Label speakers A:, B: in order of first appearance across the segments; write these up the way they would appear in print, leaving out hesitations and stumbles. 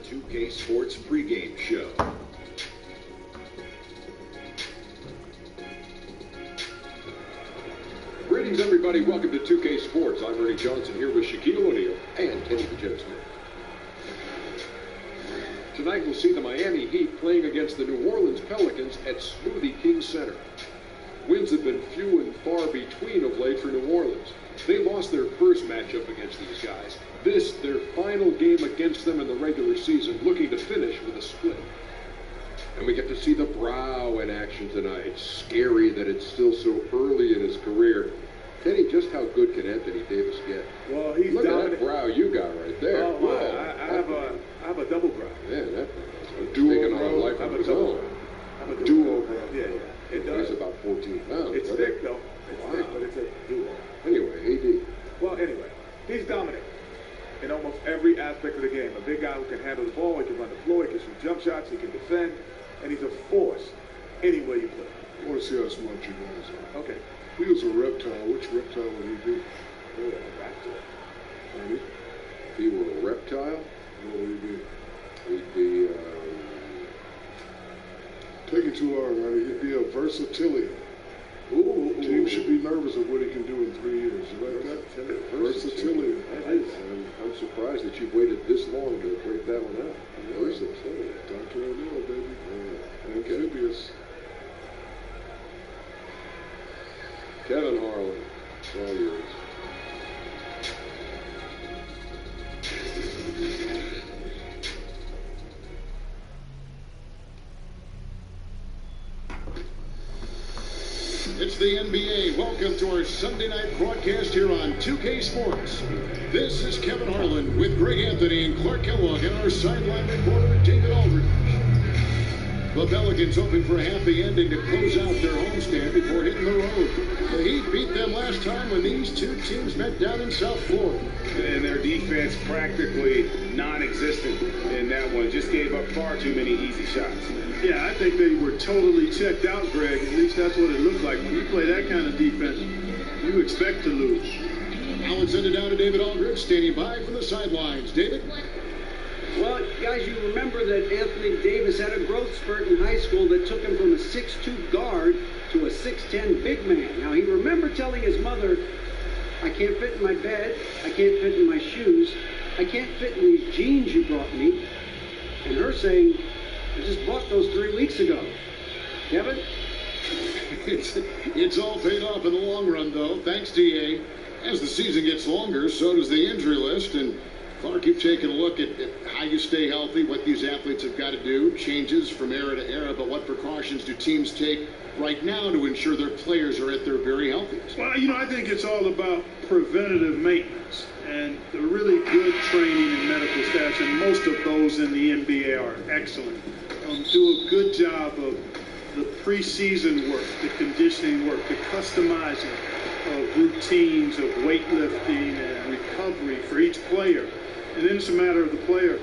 A: 2K Sports pregame show. Greetings, everybody. Welcome to 2K Sports. I'm Ernie Johnson here with Shaquille O'Neal and Kenny the Jet Smith. Tonight we'll see the Miami Heat playing against the New Orleans Pelicans at Smoothie King Center. Wins have been few and far between of late for New Orleans. They lost their first matchup against these guys. This, their final game against them in the regular season, looking to finish with a split. And we get to see the Brow in action tonight. Scary that it's still so early in his career. Kenny, just how good can Anthony Davis get?
B: Well, he's
A: Look at that brow you got right there.
B: Oh, wow. I have a double brow.
A: Yeah, that's a duo brow. Life of his own.
B: I have a duo brow. Yeah. It does.
A: It's about 14 pounds.
B: It's thick, though. It's thick, but it's a duo.
A: Anyway, AD.
B: Well, anyway, he's dominant in almost every aspect of the game. A big guy who can handle the ball, he can run the floor, he can shoot jump shots, he can defend, and he's a force anywhere you play.
C: I want to see how smart you guys are.
B: Okay.
C: He was a reptile. Which reptile would he be?
B: Oh, a raptor.
C: Maybe.
A: If he were a reptile,
C: What would he be?
A: he'd be,
C: Take it too hard, man. He'd be a versatilian. Team should be nervous of what he can do in 3 years. You like that? Versatilian.
A: I'm surprised that you've waited this long to break that one out. Versatility.
C: Dr. O'Neal, baby. Amphibious.
A: Kevin Harlan, it's all yours. It's the NBA. Welcome to our Sunday night broadcast here on 2K Sports. This is Kevin Harlan with Greg Anthony and Clark Kellogg and our sideline reporter, David Aldridge. The Pelicans hoping for a happy ending to close out their homestand before hitting the road. The Heat beat them last time when these two teams met down in South Florida.
D: And their defense practically non-existent in that one. Just gave up far too many easy shots.
E: Yeah, I think they were totally checked out, Greg. At least that's what it looked like. When you play that kind of defense, you expect to lose.
A: Now let's send it down to David Aldridge, standing by from the sidelines. David?
F: Well, guys, you remember that Anthony Davis had a growth spurt in high school that took him from a 6'2 guard to a 6'10 big man. Now, he remembered telling his mother, I can't fit in my bed, I can't fit in my shoes, I can't fit in these jeans you brought me. And her saying, I just bought those 3 weeks ago. Kevin?
A: It's all paid off in the long run, though. Thanks, DA. As the season gets longer, so does the injury list. And Clark, you've taken a look at how you stay healthy, what these athletes have got to do, changes from era to era, but what precautions do teams take right now to ensure their players are at their very healthiest?
E: Well, I think it's all about preventative maintenance and the really good training and medical staffs, and most of those in the NBA are excellent. Do a good job of the preseason work, the conditioning work, the customizing of routines of weightlifting and recovery for each player. And then it's a matter of the player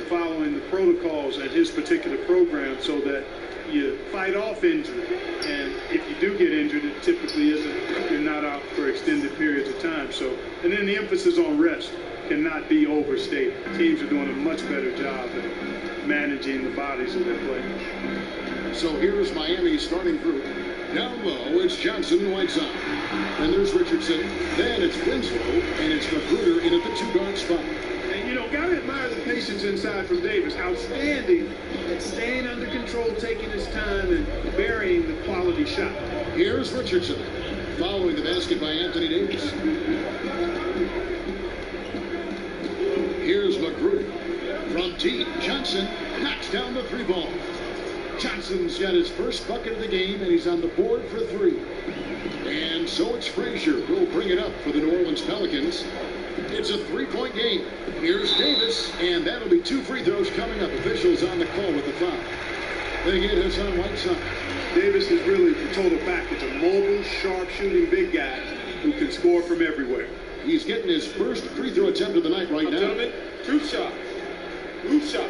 E: following the protocols at his particular program so that you fight off injury. And if you do get injured, it typically isn't, you're not out for extended periods of time. So, and then the emphasis on rest cannot be overstated. Teams are doing a much better job at managing the bodies of their players.
A: So here's Miami's starting group. Down low, it's Johnson and Whiteside. Then there's Richardson. Then it's Winslow, and it's Magruder in at the two-guard spot.
E: And, gotta admire the patience inside from Davis. Outstanding at staying under control, taking his time, and burying the quality shot.
A: Here's Richardson, following the basket by Anthony Davis. Here's Magruder. From deep, Johnson knocks down the three ball. Johnson's got his first bucket of the game, and he's on the board for three. And so it's Frazier who'll bring it up for the New Orleans Pelicans. It's a three-point game. Here's Davis, and that'll be 2 free throws coming up. Officials on the call with the foul. They get us on Whiteside.
E: Davis is really the total package, a mobile, sharp-shooting big guy who can score from everywhere.
A: He's getting his first free throw attempt of the night right now.
B: Gentlemen, truth shot. Roof shot.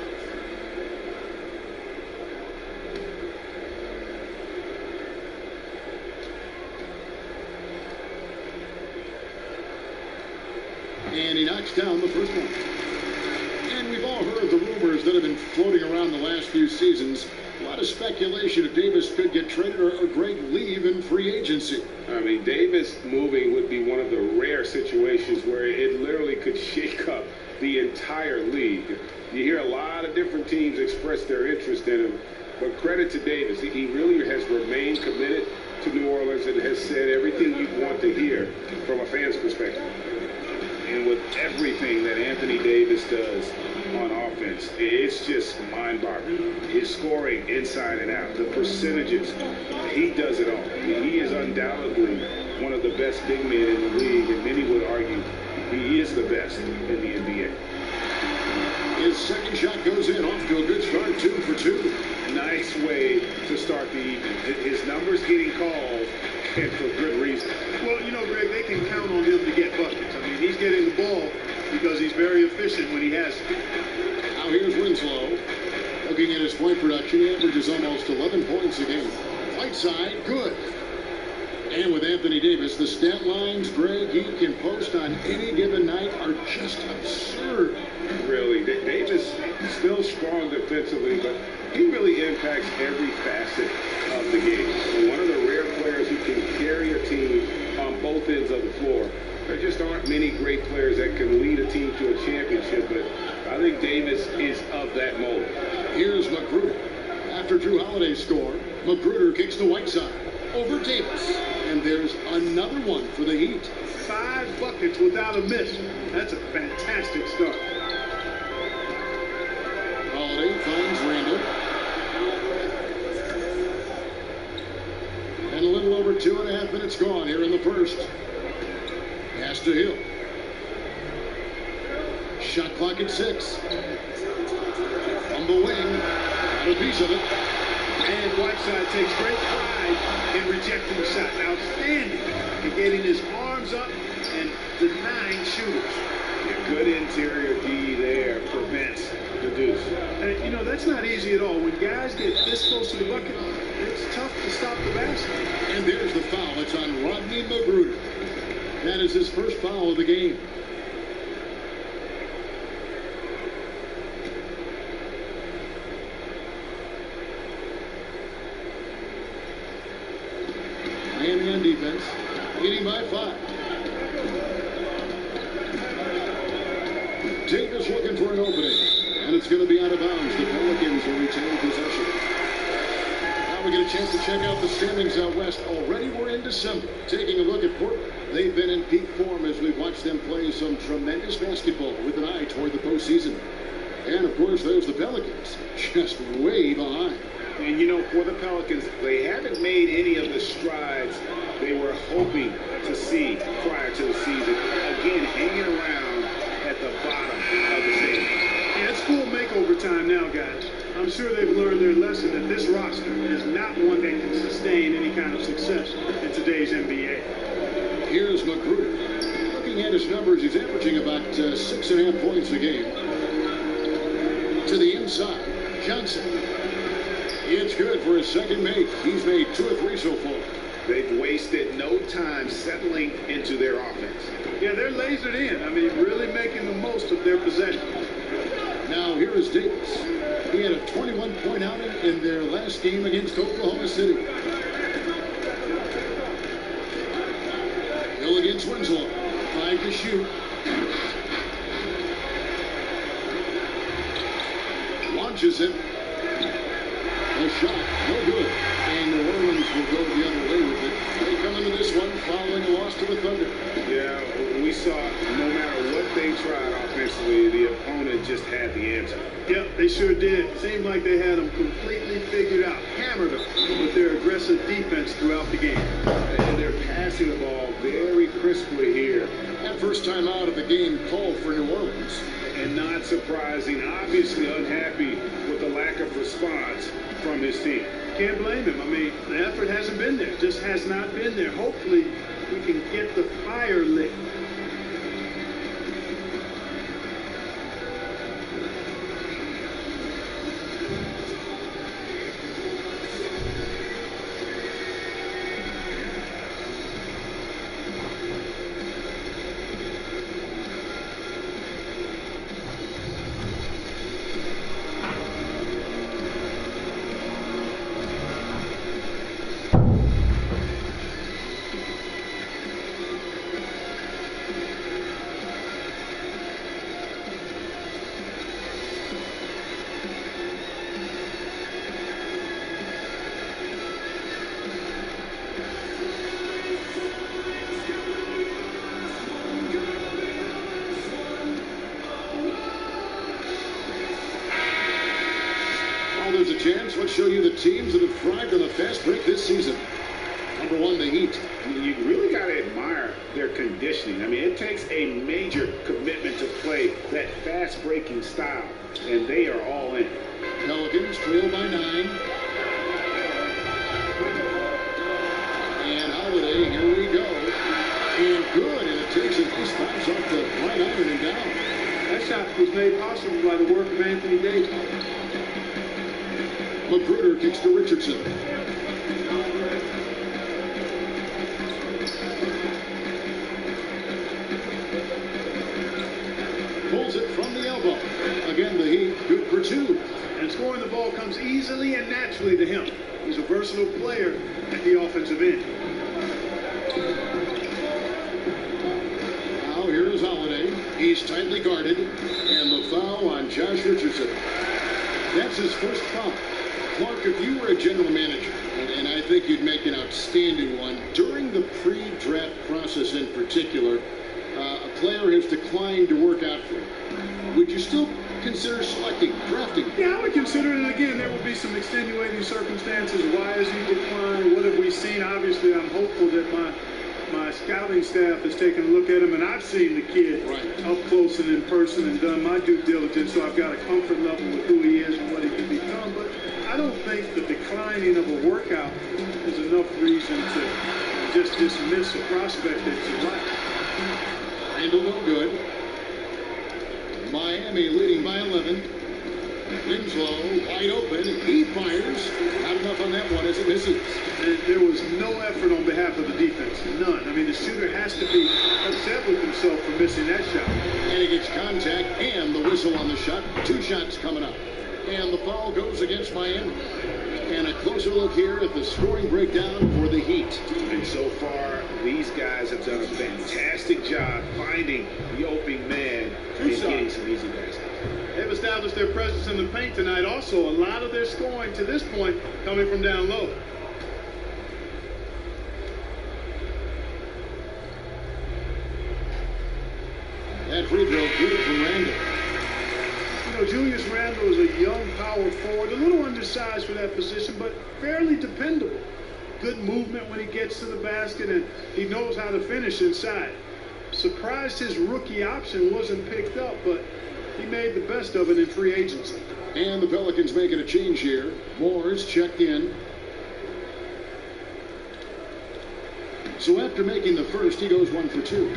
A: And he knocks down the first one. And we've all heard
G: heard the rumors that have been floating around the last few seasons. A lot of speculation if Davis could get traded or Greg leave in free agency.
D: I mean, Davis moving would be one of the rare situations where it literally could shake up the entire league. You hear a lot of different teams express their interest in him, but credit to Davis. He really has remained committed to New Orleans and has said everything you'd want to hear from a fan's perspective. And with everything that Anthony Davis does on offense, it's just mind-boggling. His scoring inside and out, the percentages, he does it all. He is undoubtedly one of the best big men in the league, and many would argue he is the best in the NBA.
G: His second shot goes in, off to a good start, 2 for 2.
D: Nice way to start the evening. His numbers getting called, and for good reason.
E: Well, you know, Greg, they can count on him to get buckets. I mean, he's getting the ball because he's very efficient when he has it.
G: Now here's Winslow. Looking at his point production, he averages almost 11 points a game. Right side, good. And with Anthony Davis, the stat lines, Greg, he can post on any given night are just absurd.
D: Really, Davis still strong defensively, but he really impacts every facet of the game. And one of the rare players who can carry a team on both ends of the floor. There just aren't many great players that can lead a team to a championship, but I think Davis is of that mold.
G: Here's Magruder. After Drew Holiday scored, Magruder kicks to Whiteside. Over Davis. And there's another one for the Heat.
E: 5 buckets without a miss. That's a fantastic start.
G: Holiday finds Randall. And a little over 2.5 minutes gone here in the first. Pass to Hill. Shot clock at 6. On the wing. Got a piece of it.
E: And Whiteside takes great pride in rejecting the shot. Outstanding in getting his arms up and denying shooters.
D: Yeah, good interior D there prevents the deuce.
E: And, you know, that's not easy at all. When guys get this close to the bucket, it's tough to stop the basket.
G: And there's the foul. It's on Rodney Magruder. That is his first foul of the game. Miami on defense, leading by 5. Davis looking for an opening, and it's going to be out of bounds. The Pelicans will retain possession. Now we get a chance to check out the standings out west. Already we're in December. Taking a look at Portland. They've been in peak form as we've watched them play some tremendous basketball with an eye toward the postseason. And of course, there's the Pelicans, just way behind.
D: And, you know, for the Pelicans, they haven't made any of the strides they were hoping to see prior to the season. Again, hanging around at the bottom of the standings.
E: Yeah, it's full makeover time now, guys. I'm sure they've learned their lesson that this roster is not one that can sustain any kind of success in today's NBA.
G: Here's Magruder. Looking at his numbers, he's averaging about 6.5 points a game. To the inside, Johnson. It's good for his second make. He's made 2 or 3 so far.
D: They've wasted no time settling into their offense.
E: Yeah, they're lasered in. I mean, really making the most of their possession.
G: Now here is Davis. He had a 21-point outing in their last game against Oklahoma City. Hill against Winslow. 5 to shoot. Launches it. A shot, no good. And New Orleans will go the other way with it. They come into this one following a loss to the Thunder.
D: Yeah, we saw no matter what they tried offensively, the opponent just had the answer.
E: Yep, they sure did. Seemed like they had them completely figured out. Hammered them with their aggressive defense throughout the game.
D: And they're passing the ball very crisply here.
G: That first time out of the game called for New Orleans.
D: And not surprising, obviously unhappy with the lack of response from his team.
E: Can't blame him. I mean, the effort hasn't been there. Just has not been there. Hopefully, we can get the fire lit.
G: chance, let's show you the teams that have thrived on the fast break this season. Number 1, the Heat.
D: You really got to admire their conditioning. I mean, it takes a major commitment to play that fast-breaking style, and they are all in.
G: Pelicans trail by 9. And Holiday, here we go. And good, and it takes a nice bounce off the right iron and down.
E: That shot was made possible by the work of Anthony Davis.
G: Magruder kicks to Richardson. Pulls it from the elbow. Again, the Heat good for 2.
E: And scoring the ball comes easily and naturally to him. He's a versatile player at the offensive end.
G: Now here is Holiday. He's tightly guarded. And the foul on Josh Richardson. That's his first foul. Clark, if you were a general manager, and I think you'd make an outstanding one, during the pre-draft process in particular, a player has declined to work out for you. Would you still consider drafting?
E: Yeah, I would consider it. Again, there will be some extenuating circumstances. Why has he declined? What have we seen? Obviously, I'm hopeful that my scouting staff has taken a look at him, and I've seen the kid up close and in person and done my due diligence, so I've got a comfort level with who he is and what he can become. But I don't think the declining of a workout is enough reason to just dismiss a prospect that you like.
G: Randall no good. Miami leading by 11. Winslow wide open. He fires. Not enough on that one as it misses.
E: And there was no effort on behalf of the defense. None. I mean, the shooter has to be upset with himself for missing that shot.
G: And he gets contact and the whistle on the shot. 2 shots coming up. And the foul goes against Miami. And a closer look here at the scoring breakdown for the Heat.
D: And so far, these guys have done a fantastic job finding the open man and getting some easy baskets.
E: They've established their presence in the paint tonight. Also, a lot of their scoring to this point coming from down low.
G: That free throw good from Randall.
E: Julius Randle is a young power forward, a little undersized for that position, but fairly dependable. Good movement when he gets to the basket, and he knows how to finish inside. Surprised his rookie option wasn't picked up, but he made the best of it in free agency.
G: And the Pelicans making a change here. Moore's checked in. So after making the first, he goes 1 for 2.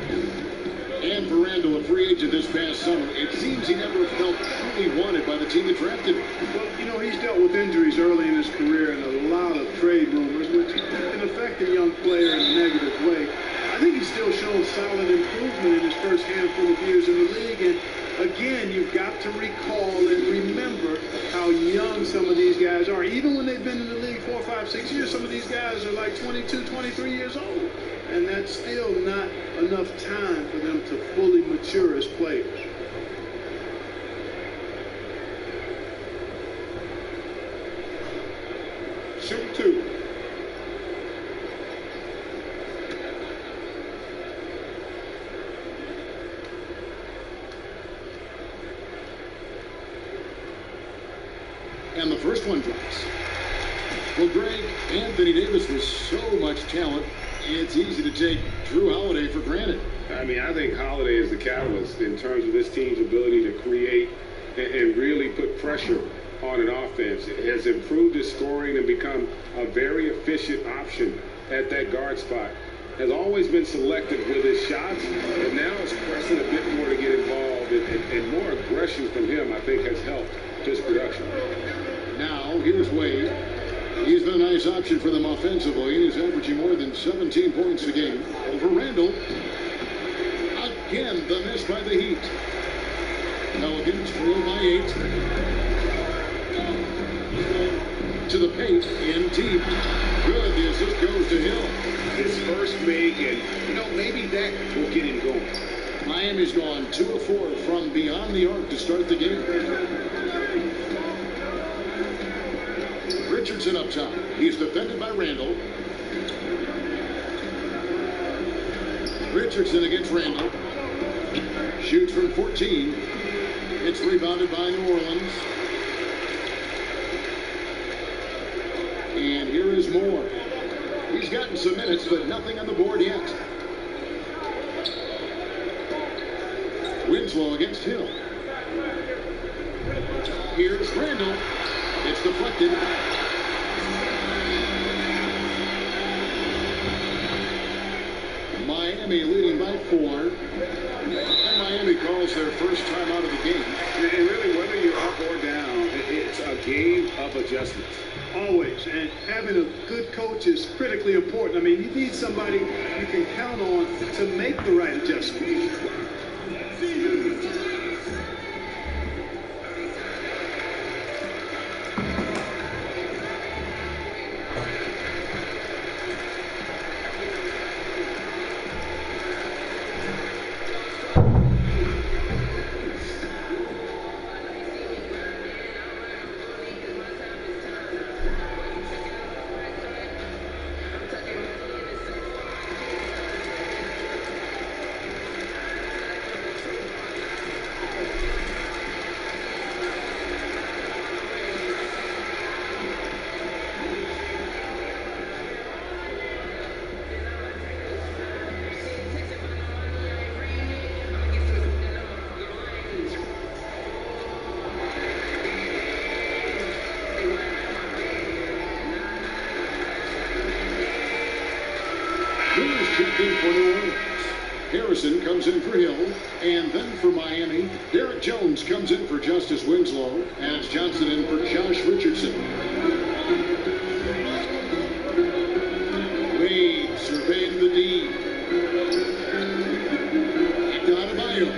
G: And for Randall, a free agent this past summer, it seems he never felt truly wanted by the team that drafted him.
E: Well, he's dealt with injuries early in his career and a lot of trade rumors, which can affect a young player in a negative way. I think he's still shown solid improvement in his first handful of years in the league. And again, you've got to recall and remember how young some of these guys are. Even when they've been in the league 4, 5, 6 years, some of these guys are like 22, 23 years old. And that's still not enough time for them to fully mature as players.
C: Shoot 2.
G: And the first one drops. Well, Greg, Anthony Davis with so much talent, it's easy to take Drew Holiday for granted.
D: I mean, I think Holiday is the catalyst in terms of this team's ability to create and really put pressure on an offense. It has improved his scoring and become a very efficient option at that guard spot. Has always been selective with his shots, and now is pressing a bit more to get involved, and more aggression from him, I think, has helped his production.
G: Now, here's Wade. He's been a nice option for them offensively, and he's averaging more than 17 points a game. Over Randall. Again, the miss by the Heat. Pelicans trail by 8. To the paint, in deep. Good, the assist goes to Hill.
D: His first big, and, maybe that will get him going.
G: Miami's gone 2 of 4 from beyond the arc to start the game. Richardson up top. He's defended by Randall. Richardson against Randall. Shoots from 14. It's rebounded by New Orleans. is Moore. He's gotten some minutes, but nothing on the board yet. Winslow against Hill. Here's Randall. It's deflected. Miami leading by 4. And Miami calls their first time out of the game.
D: And really, whether you're up or down, it's a game of adjustments.
E: Always. And having a good coach is critically important. I mean, you need somebody you can count on to make the right adjustment.
G: Checked in for New Orleans. Harrison comes in for Hill, and then for Miami, Derek Jones comes in for Justice Winslow, and it's Johnson in for Josh Richardson. Wade surveying the D. Adebayo.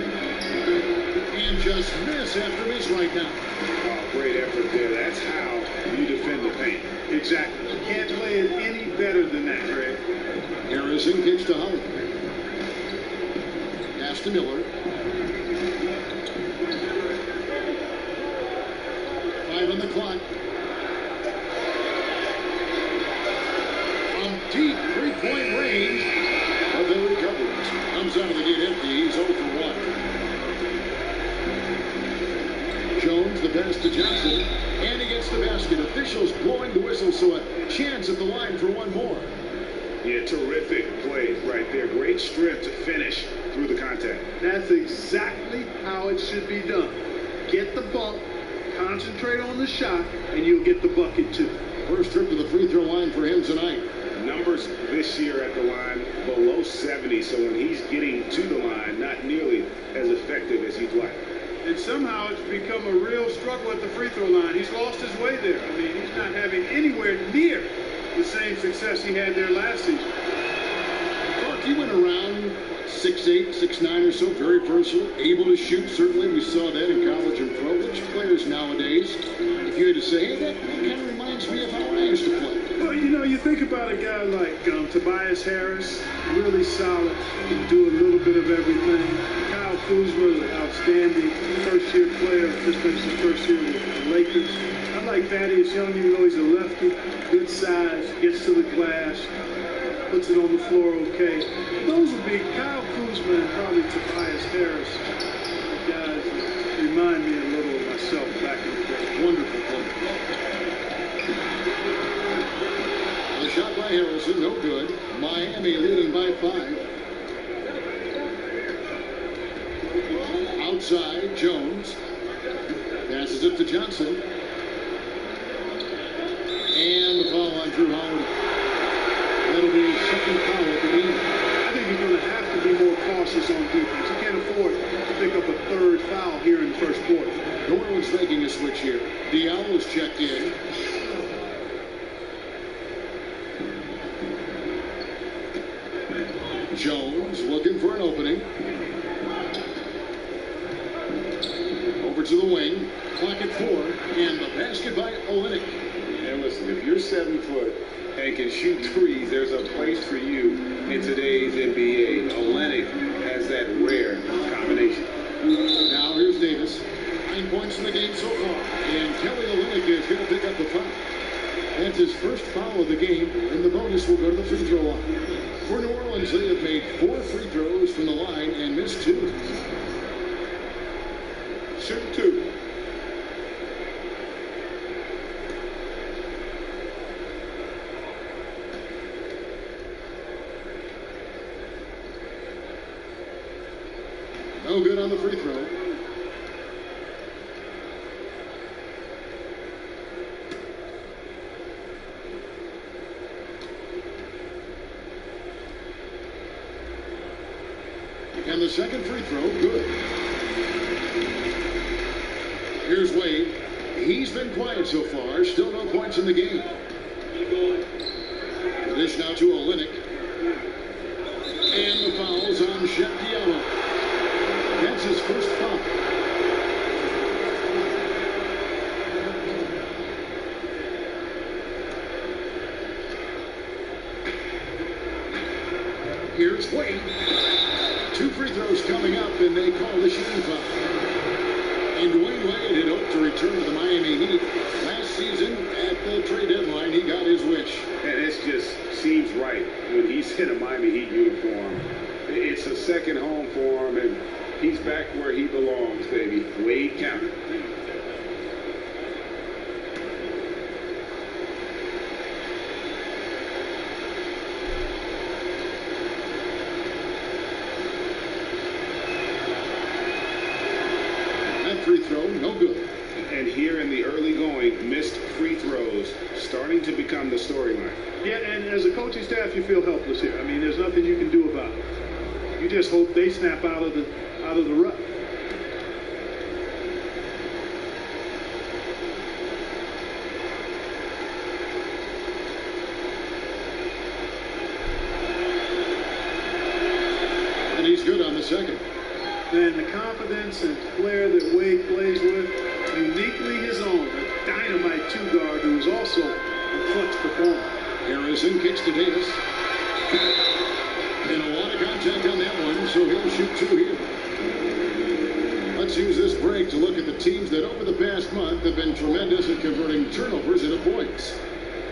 G: And just miss after miss right now.
D: Oh, great effort there. That's how you defend the paint.
E: Exactly. You can't play it any better than that, Greg.
G: Harrison kicks to Howard. Pass to Miller. 5 on the clock. From deep three-point range, but they recovers. Comes out of the gate empty. He's 0 for 1. Jones, the pass to Johnson, and he gets the basket. Officials blowing the whistle, so a chance at the line for one more.
D: Yeah, terrific play right there. Great strength to finish through the contact.
E: That's exactly how it should be done. Get the bump, concentrate on the shot, and you'll get the bucket too.
G: First trip to the free throw line for him tonight.
D: Numbers this year at the line below 70, so when he's getting to the line, not nearly as effective as he'd like.
E: And somehow it's become a real struggle at the free throw line. He's lost his way there. I mean, he's not having anywhere near the same success he had there last season.
G: Clark, you went around 6'8", 6'9" or so, very versatile, able to shoot. Certainly, we saw that in college and pro. Which players nowadays, if you had to say, hey, that kind of reminds me of how I used to play.
E: Well, you know, you think about a guy like Tobias Harris, really solid, can do a little bit of everything. Kyle Kuzma, outstanding first-year player, just finished his first year with the Lakers. I like Thaddeus Young, even though he's a lefty, good size, gets to the glass, puts it on the floor okay. Those would be Kyle Kuzma and probably Tobias Harris. The guys that remind me a little of myself back in the day.
G: Wonderful play. A shot by Harrison, no good. Miami leading by 5. Outside, Jones passes it to Johnson. And the foul on Drew Howard. That'll be his second foul of the game.
E: I think you're going to have to be more cautious on defense. You can't afford to pick up a third foul here in the first quarter.
G: New Orleans making a switch here. Diallo's checked in. Jones looking for an opening. Over to the wing. Clock at 4. And the basket by Olynyk.
D: And listen, if you're 7 foot and can shoot threes, there's a place for you in today's NBA. Olynyk has that rare combination.
G: Now here's Davis. 9 points in the game so far. And Kelly Olynyk is going to pick up the foul. That's his first foul of the game, and the bonus will go to the free throw line. For New Orleans, they have made 4 free throws from the line and missed 2.
B: Shoot 2.
G: No good on the free throw. And the second free throw, good. Here's Wade. He's been quiet so far. Still no points in the game. The dish now to Olynyk. And the foul's on Shaq. That's his first foul. Here's Wade. 2 free throws coming up, and they call the shooting foul. And Dwayne Wade had hoped to return to the Miami Heat. Last season, at the trade deadline, he got his wish.
D: And it just seems right when he's in a Miami Heat uniform. It's a second home for him, and he's back where he belongs, baby. Wade County.
G: Free throw, no good.
D: And here in the early going, missed free throws starting to become the storyline.
E: Yeah, and as a coaching staff, you feel helpless here. I mean, there's nothing you can do about it. You just hope they snap out of the rut.
G: And he's good on the second.
E: And the confidence and flair that Wade plays with, uniquely his own, a dynamite 2-guard who is also a clutch performer.
G: Harrison kicks to Davis. And a lot of contact on that one, so he'll shoot 2 here. Let's use this break to look at the teams that over the past month have been tremendous at converting turnovers into points.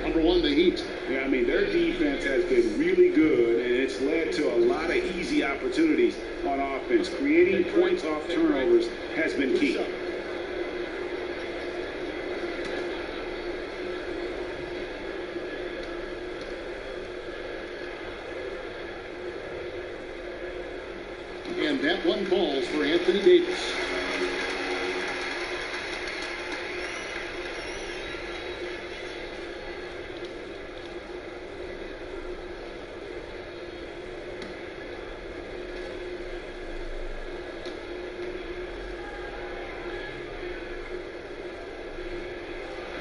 G: Number 1, the Heat.
D: Yeah, I mean, their defense has been really good, and it's led to a lot of easy opportunities on offense. Creating points off turnovers has been key.
G: And that one falls for Anthony Davis.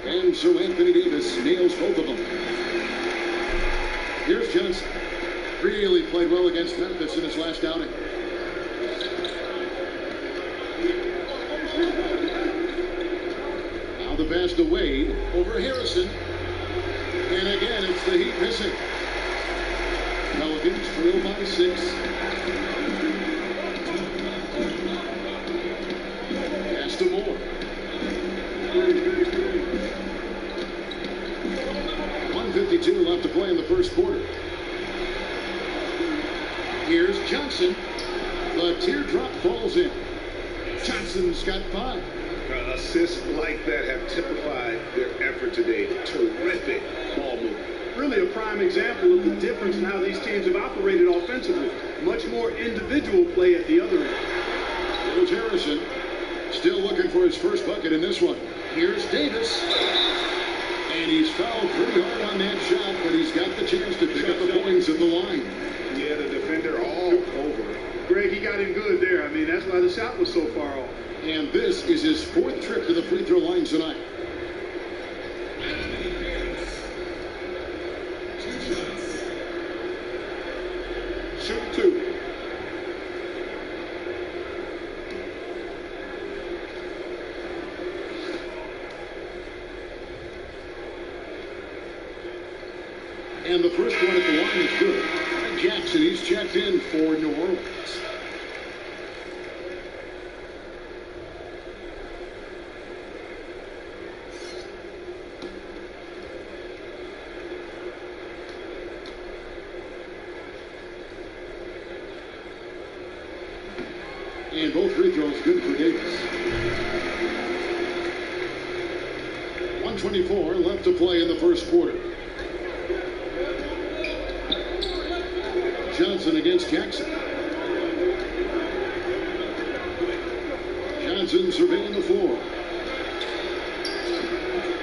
G: And so Anthony Davis nails both of them. Here's Johnson. Really played well against Memphis in his last outing. Now the pass to Wade over Harrison. And again, it's the Heat missing. Pelicans trail by 6. Pass to Moore. 1:52 left to play in the first quarter. Here's Johnson. The teardrop falls in. Johnson's got 5.
D: Assists like that have typified their effort today. Terrific ball movement.
E: Really a prime example of the difference in how these teams have operated offensively. Much more individual play at the other end.
G: Here's Harrison. Still looking for his first bucket in this one. Here's Davis. And he's fouled pretty hard on that shot, but he's got the chance to pick up the points at the line.
D: Yeah, the defender all over.
E: Greg, he got him good there. I mean, that's why the shot was so far off.
G: And this is his 4th trip to the free throw line tonight.
C: Shoot 2.
G: And the first one at the line is good. Jackson, he's checked in for New Orleans. And both free throws good for Davis. 1:24 left to play in the first quarter. Johnson against Jackson. Johnson surveying the floor.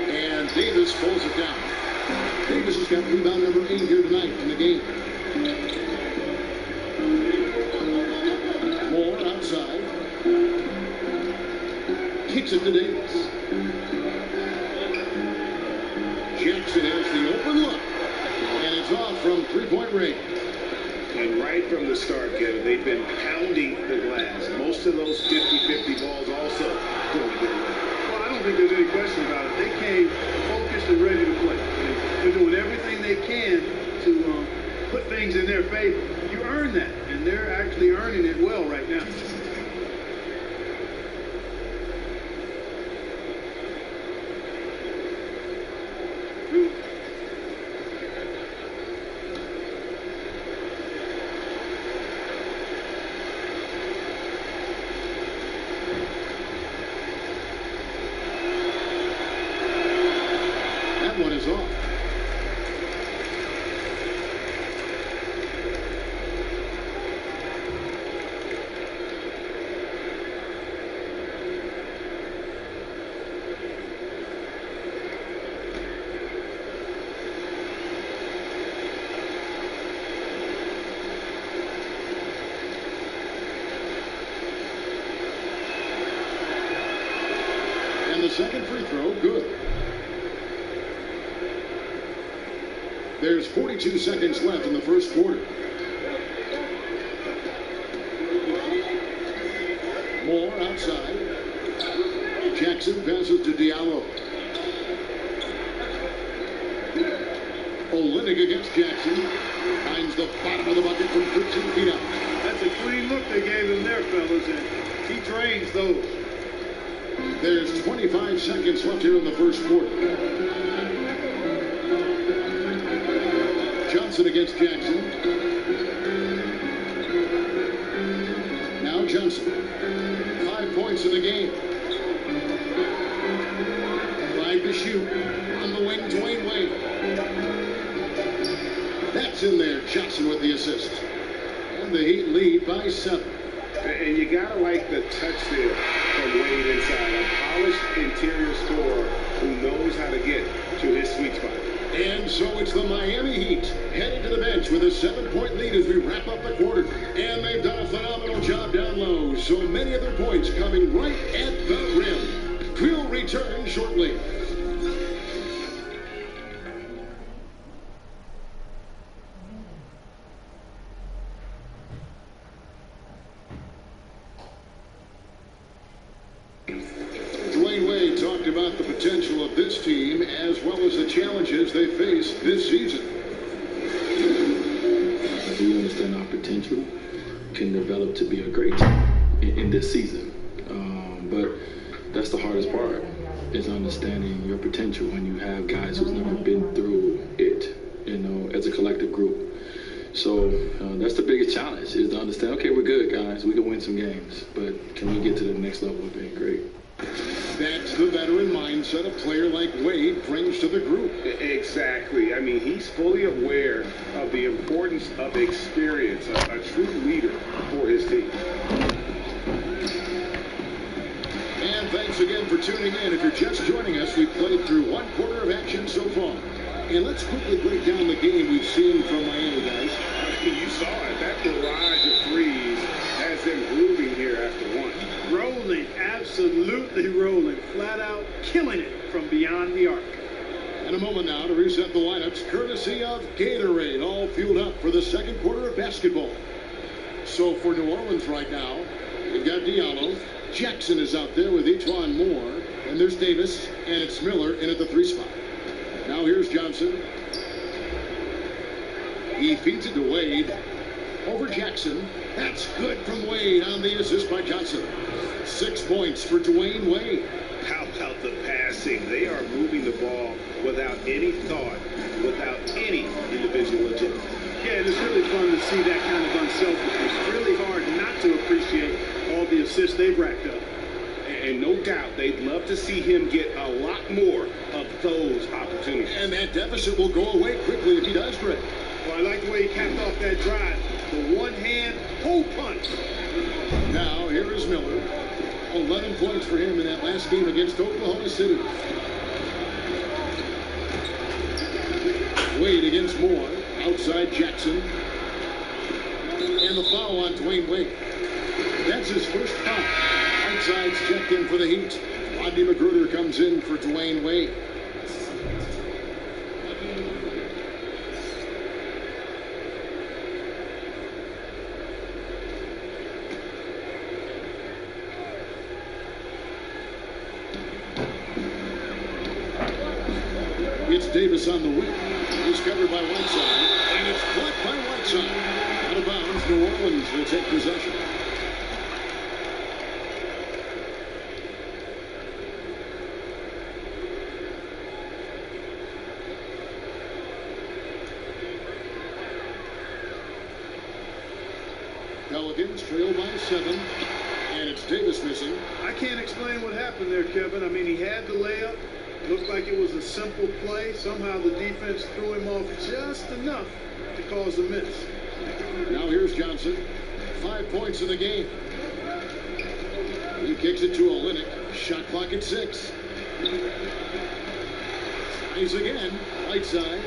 G: And Davis pulls it down. Davis has got rebound number 8 here tonight in the game. Moore outside. Kicks it to Davis. Jackson has the open look. And it's off from three-point range.
D: And right from the start, Kevin, they've been pounding the glass. Most of those 50-50 balls also going their way.
E: Well, I don't think there's any question about it. They came focused and ready to play. They're doing everything they can to put things in their favor. You earn that, and they're actually earning it well right now.
G: One is off. And the second free throw, good. There's 42 seconds left in the first quarter. Moore outside. Jackson passes to Diallo. Olynyk against Jackson. Finds the bottom of the bucket from 13 feet out.
E: That's a clean look they gave him there, fellas, and he drains those.
G: There's 25 seconds left here in the first quarter. Johnson against Jackson. Now Johnson. 5 points in the game. Drive to shoot. On the wing, Dwayne Wade. That's in there. Johnson with the assist. And the Heat lead by 7.
D: And you got to like the touch there from Wade inside. A polished interior scorer who knows how to get to his sweet spot.
G: And so it's the Miami Heat headed to the bench with a 7-point lead as we wrap up the quarter. And they've done a phenomenal job down low. So many of their points coming right at the rim. We'll return shortly. Dwayne Wade talked about the potential of this team as well as the challenges they face this season.
H: We understand our potential can develop to be a great team in this season. But that's the hardest part, is understanding your potential when you have guys who've never been through it, as a collective group. So that's the biggest challenge, is to understand, okay, we're good, guys. We can win some games, but can we get to the next level of being great?
G: That's the veteran mindset a player like Wade brings to the group.
D: Exactly. I mean, he's fully aware of the importance of experience, a true leader for his team.
G: And thanks again for tuning in. If you're just joining us, we've played through 1 quarter of action so far. And let's quickly break down the game we've seen from Miami, guys.
D: You saw it. That barrage of threes has them grooving here after 1.
E: Rolling, absolutely rolling, flat out killing it from beyond the arc.
G: And a moment now to reset the lineups, courtesy of Gatorade, all fueled up for the second quarter of basketball. So for New Orleans right now, we've got Diallo. Jackson is out there with Etuan Moore. And there's Davis, and it's Miller in at the 3 spot. Now here's Johnson. He feeds it to Wade. Over Jackson. That's good from Wade on the assist by Johnson. 6 points for Dwayne Wade.
D: How about the passing? They are moving the ball without any thought, without any individual agenda.
E: Yeah, and it's really fun to see that kind of unselfishness. It's really hard not to appreciate all the assists they've racked up.
D: And no doubt they'd love to see him get a lot more of those opportunities.
G: And that deficit will go away quickly if he does, Greg.
E: Well, I like the way he capped off that drive. The one-hand hole punch.
G: Now, here is Miller. 11 points for him in that last game against Oklahoma City. Wade against Moore. Outside Jackson. And the foul on Dwayne Wade. That's his first foul. Whiteside's checked in for the Heat. Rodney Magruder comes in for Dwayne Wade. It's Davis on the wing. He's covered by Whiteside. And it's blocked by Whiteside. Out of bounds, New Orleans will take possession. Pelicans trail by 7. And it's Davis missing.
E: I can't explain what happened there, Kevin. I mean, he had the layup. Looked like it was a simple play. Somehow the defense threw him off just enough to cause a miss.
G: Now here's Johnson. 5 points in the game. He kicks it to Olynyk. Shot clock at 6. Tries again. Whiteside.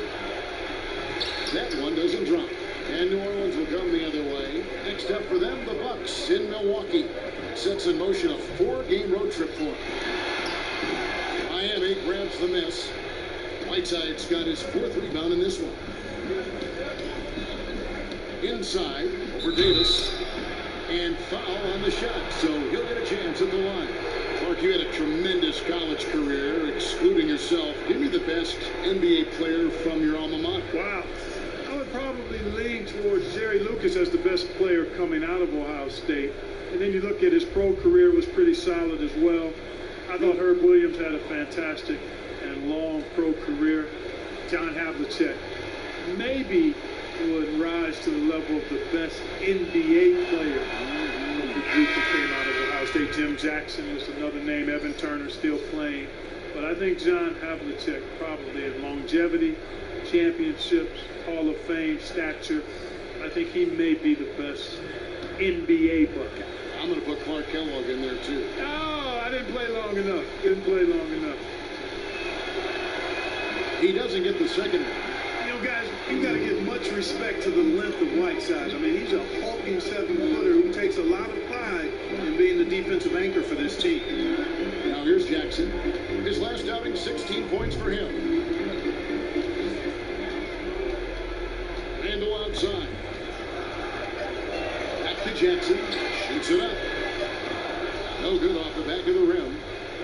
G: That one doesn't drop. And New Orleans will come the other way. Next up for them, the Bucks in Milwaukee. Sets in motion a 4-game road trip for them. Miami grabs the miss. Whiteside's got his 4th rebound in this one. Inside for Davis. And foul on the shot, so he'll get a chance at the line. Clark, you had a tremendous college career, excluding yourself. Give me the best NBA player from your alma mater.
E: Wow. I would probably lean towards Jerry Lucas as the best player coming out of Ohio State. And then you look at his pro career was pretty solid as well. I thought Herb Williams had a fantastic and long pro career. John Havlicek maybe would rise to the level of the best NBA player of the group that came out of Ohio State. Jim Jackson is another name. Evan Turner still playing. But I think John Havlicek probably in longevity, championships, Hall of Fame stature. I think he may be the best NBA bucket.
G: I'm going to put Clark Kellogg in there too.
E: Oh, I didn't play long enough. Didn't play long enough.
G: He doesn't get the second one.
E: You know, guys, you got to give much respect to the length of Whiteside. I mean, he's a hulking 7-footer who takes a lot of pride in being the defensive anchor for this team.
G: Now here's Jackson. His last outing, 16 points for him. Randall outside. Back to Jackson. Shoots it up. No good off the back of the rim.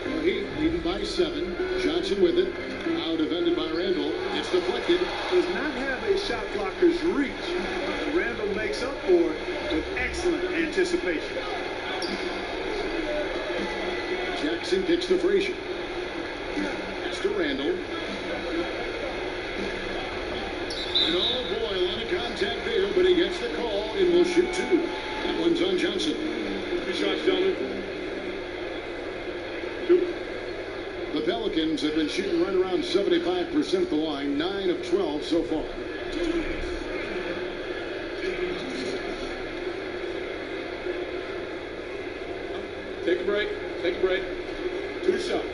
G: The Heat leading by 7. Johnson with it. Now defended by Randall. It's deflected.
E: Does not have a shot blocker's reach. And Randall makes up for it with excellent anticipation.
G: Jackson kicks to Frazier. It's to Randall. And oh boy, a lot of contact there, but he gets the call and will shoot 2. That one's on Johnson.
D: 3 shots, gentlemen. 2.
G: The Pelicans have been shooting right around 75% at the line, 9 of 12 so far.
A: Take a break. Take a break. 2 shots.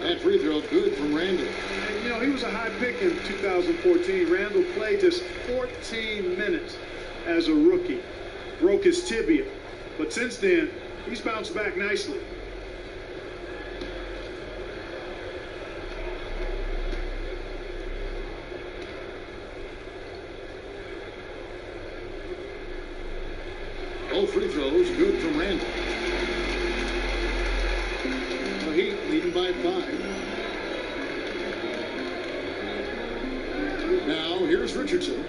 G: That free throw good from Randall.
E: And, you know, he was a high pick in 2014. Randall played just 14 minutes as a rookie. Broke his tibia. But since then, he's bounced back nicely.
G: All free throws good from Randall. The Heat leading by 5. Now here's Richardson.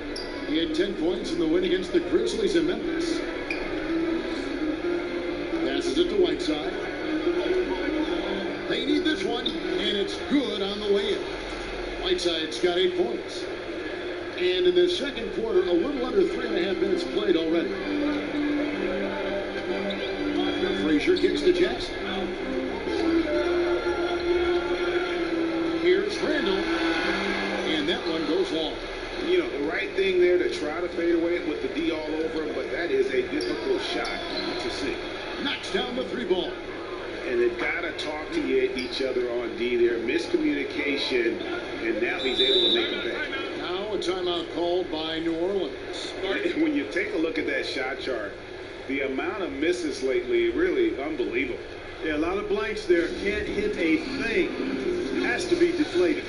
G: He had 10 points in the win against the Grizzlies in Memphis. Passes it to Whiteside. They need this one, and it's good on the way in. Whiteside's got 8 points. And in the second quarter, a little under 3.5 minutes played already. Frazier kicks to Jackson. Randall, and that one goes long.
D: You know, the right thing there to try to fade away with the D all over him, but that is a difficult shot to see.
G: Knocks down the 3 ball.
D: And they've got to talk to each other on D there. Miscommunication, and now he's able to make it back.
G: Now a timeout called by New Orleans.
D: When you take a look at that shot chart, the amount of misses lately, really unbelievable.
E: Yeah, a lot of blanks there. Can't hit a thing. Has to be deflating.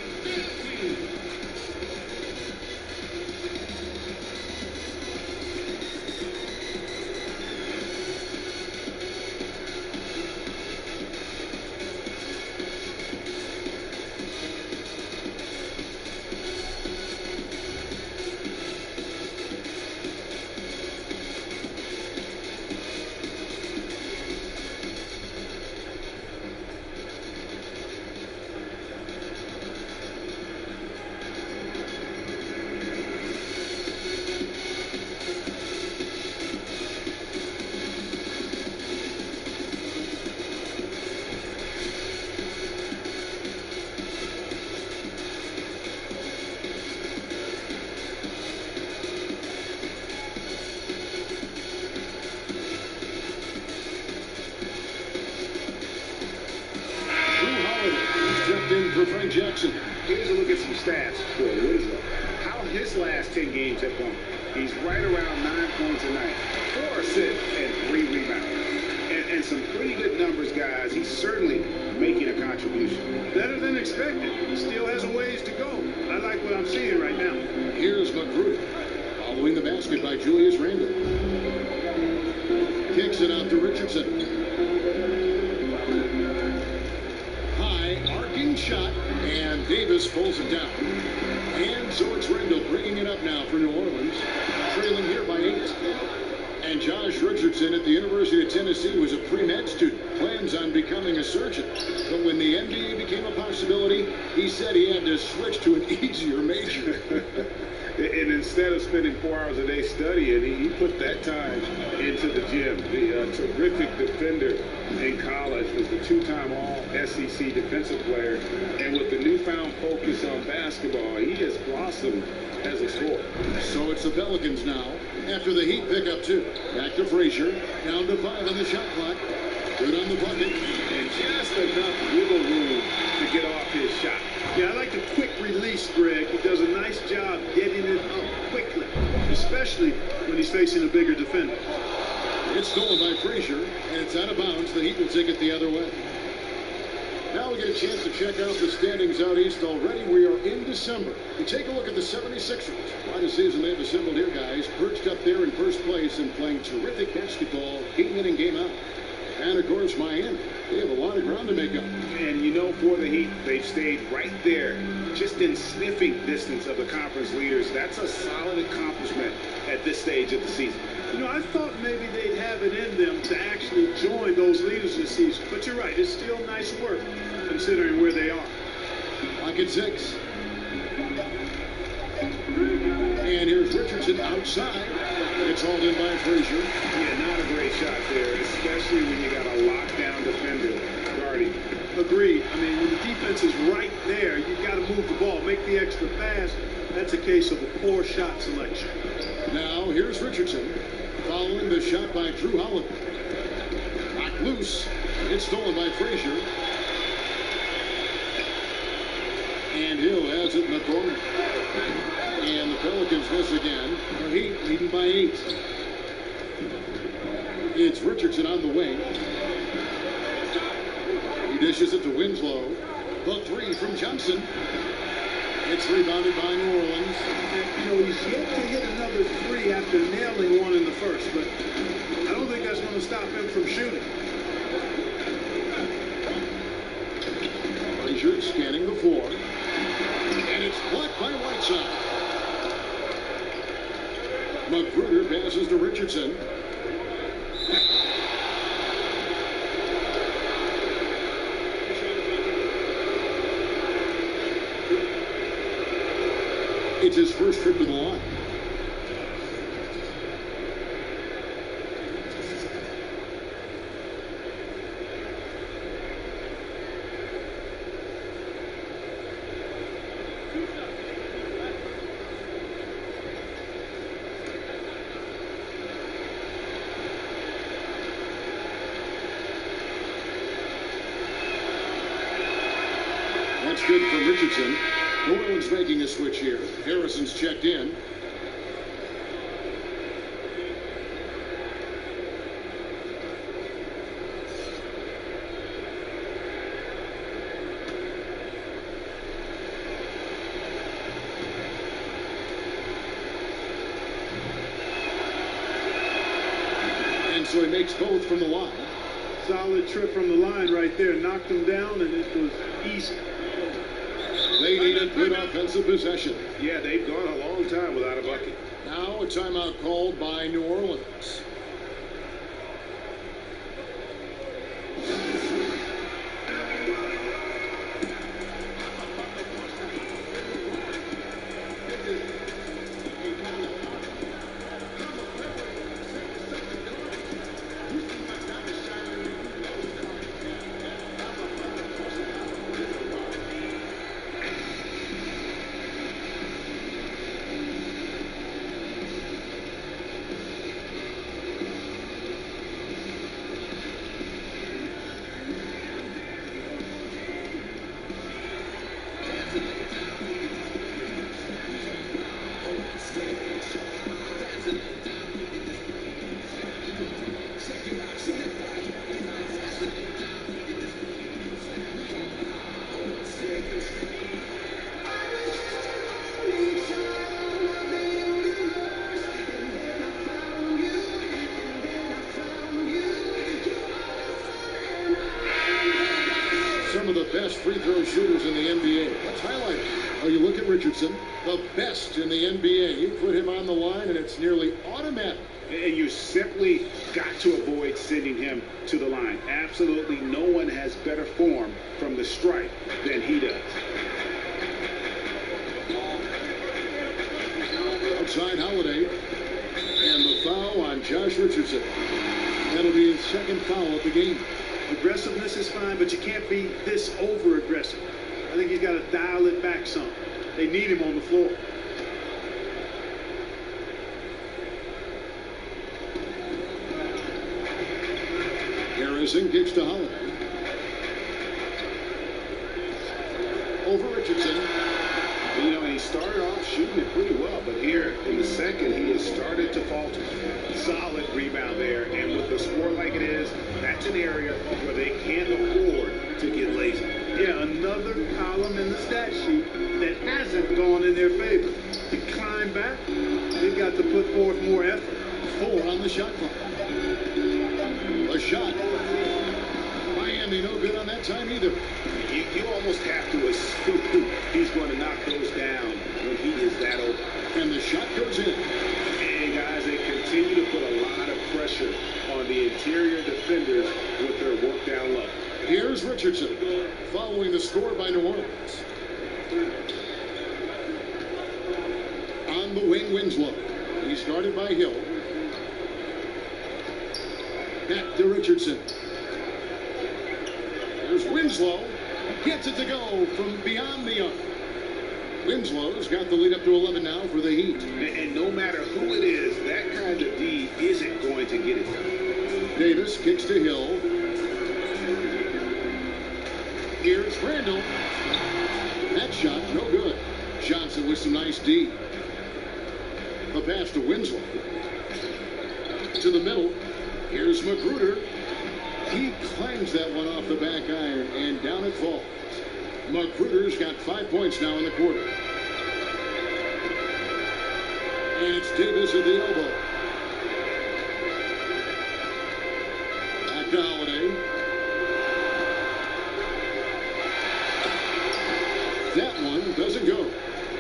G: For Frank Jackson.
D: Here's a look at some stats for Winslow. How his last 10 games have gone. He's right around 9 points a night, 4 assists, and 3 rebounds. And some pretty good numbers, guys. He's certainly making a contribution.
E: Better than expected. He still has a ways to go. I like what I'm seeing right now.
G: Here's McGrew. Following the basket by Julius Randle. Kicks it out to Richardson. Arcing shot, and Davis pulls it down. And so it's Randall bringing it up now for New Orleans, trailing here by 8. And Josh Richardson at the University of Tennessee was a pre-med student, plans on becoming a surgeon. But when the NBA became a possibility, he said he had to switch to an easier major.
D: And instead of spending 4 hours a day studying, he put that time into the gym. The terrific defender in college, was the 2-time All-SEC defensive player. And with the newfound focus on basketball, he has blossomed as a scorer.
G: So it's the Pelicans now, after the Heat pick up 2. Back to Frazier, down to 5 on the shot clock. Good on the bucket.
D: And just enough wiggle room to get off his shot.
E: Yeah, I like the quick release, Greg. He does a nice job getting it up quickly, especially when he's facing a bigger defender.
G: It's stolen by Frazier, and it's out of bounds. The Heat will take it the other way. Now we get a chance to check out the standings out east already. We are in December. We take a look at the 76ers. Quite a season they've assembled here, guys. Perched up there in first place and playing terrific basketball, game in and game out. And, of course, Miami. They have a lot of ground to make up.
D: And, you know, for the Heat, they've stayed right there, just in sniffing distance of the conference leaders. That's a solid accomplishment at this stage of the season.
E: You know, I thought maybe they'd have it in them to actually join those leaders this season. But you're right, it's still nice work, considering where they are.
G: Like at 6. And here's Richardson outside. It's hauled in by Frazier.
D: Yeah, not a great shot there, especially when you got a lockdown defender guarding.
E: Agreed. I mean, when the defense is right there, you've got to move the ball, make the extra pass. That's a case of a poor shot selection.
G: Now here's Richardson, following the shot by Drew Holiday. Knocked loose. It's stolen by Frazier. And Hill has it in the corner. And the Pelicans miss again. The Heat leading by 8. It's Richardson on the wing. He dishes it to Winslow. The 3 from Johnson. It's rebounded by New Orleans.
E: You know, he's yet to hit another 3 after nailing one in the first, but I don't think that's going to stop him from shooting.
G: Frazier scanning the floor. And it's blocked by Whiteside. Magruder passes to Richardson. It's his first trip to the line. That's good for Richardson. New Orleans making a switch here. Harrison's checked in. And so he makes both from the line.
E: Solid trip from the line right there. Knocked him down, and it was easy.
G: They need a good offensive possession.
D: Yeah, they've gone a long time without a bucket.
G: Now a timeout called by New Orleans. Some of the best free throw shooters in the NBA. Let's highlight it. Oh, you look at Richardson, the best in the NBA. You put him on the line, and it's nearly automatic.
D: And you simply got to avoid sending him to the line. Absolutely no one has better form from the stripe than he does.
G: Outside Holiday, and the foul on Josh Richardson. That'll be his second foul of the game.
E: Aggressiveness is fine, but you can't be this over-aggressive. I think he's got to dial it back some. They need him on the floor.
G: Harrison kicks to Holiday. Over Richardson.
D: You know, he started off shooting it pretty well, but here in the second, he has started to falter. Solid rebound there, and with the score like it is, that's an area where they can't afford to get lazy.
E: Yeah, another column in the stat sheet that hasn't gone in their favor. To climb back, they've got to put forth more effort.
G: 4 on the shot clock. A shot. Miami no good on that time either.
D: You almost have to assume he's going to knock those down when he is that open.
G: And the shot goes in.
D: And guys, they continue to put a lot of pressure on the interior defenders with their work down low.
G: Here's Richardson, following the score by New Orleans. On the wing, Winslow. He's guarded by Hill. Back to Richardson. There's Winslow. Gets it to go from beyond the arc. Winslow's got the lead up to 11 now for the Heat.
D: And no matter who it is, that kind of D isn't going to get it done.
G: Davis kicks to Hill. Here's Randall. That shot, no good. Johnson with some nice D. The pass to Winslow. To the middle. Here's Magruder. He clangs that one off the back iron, and down it falls. Magruder's got 5 points now in the quarter. And it's Davis at the elbow. Back to Holiday. That one doesn't go.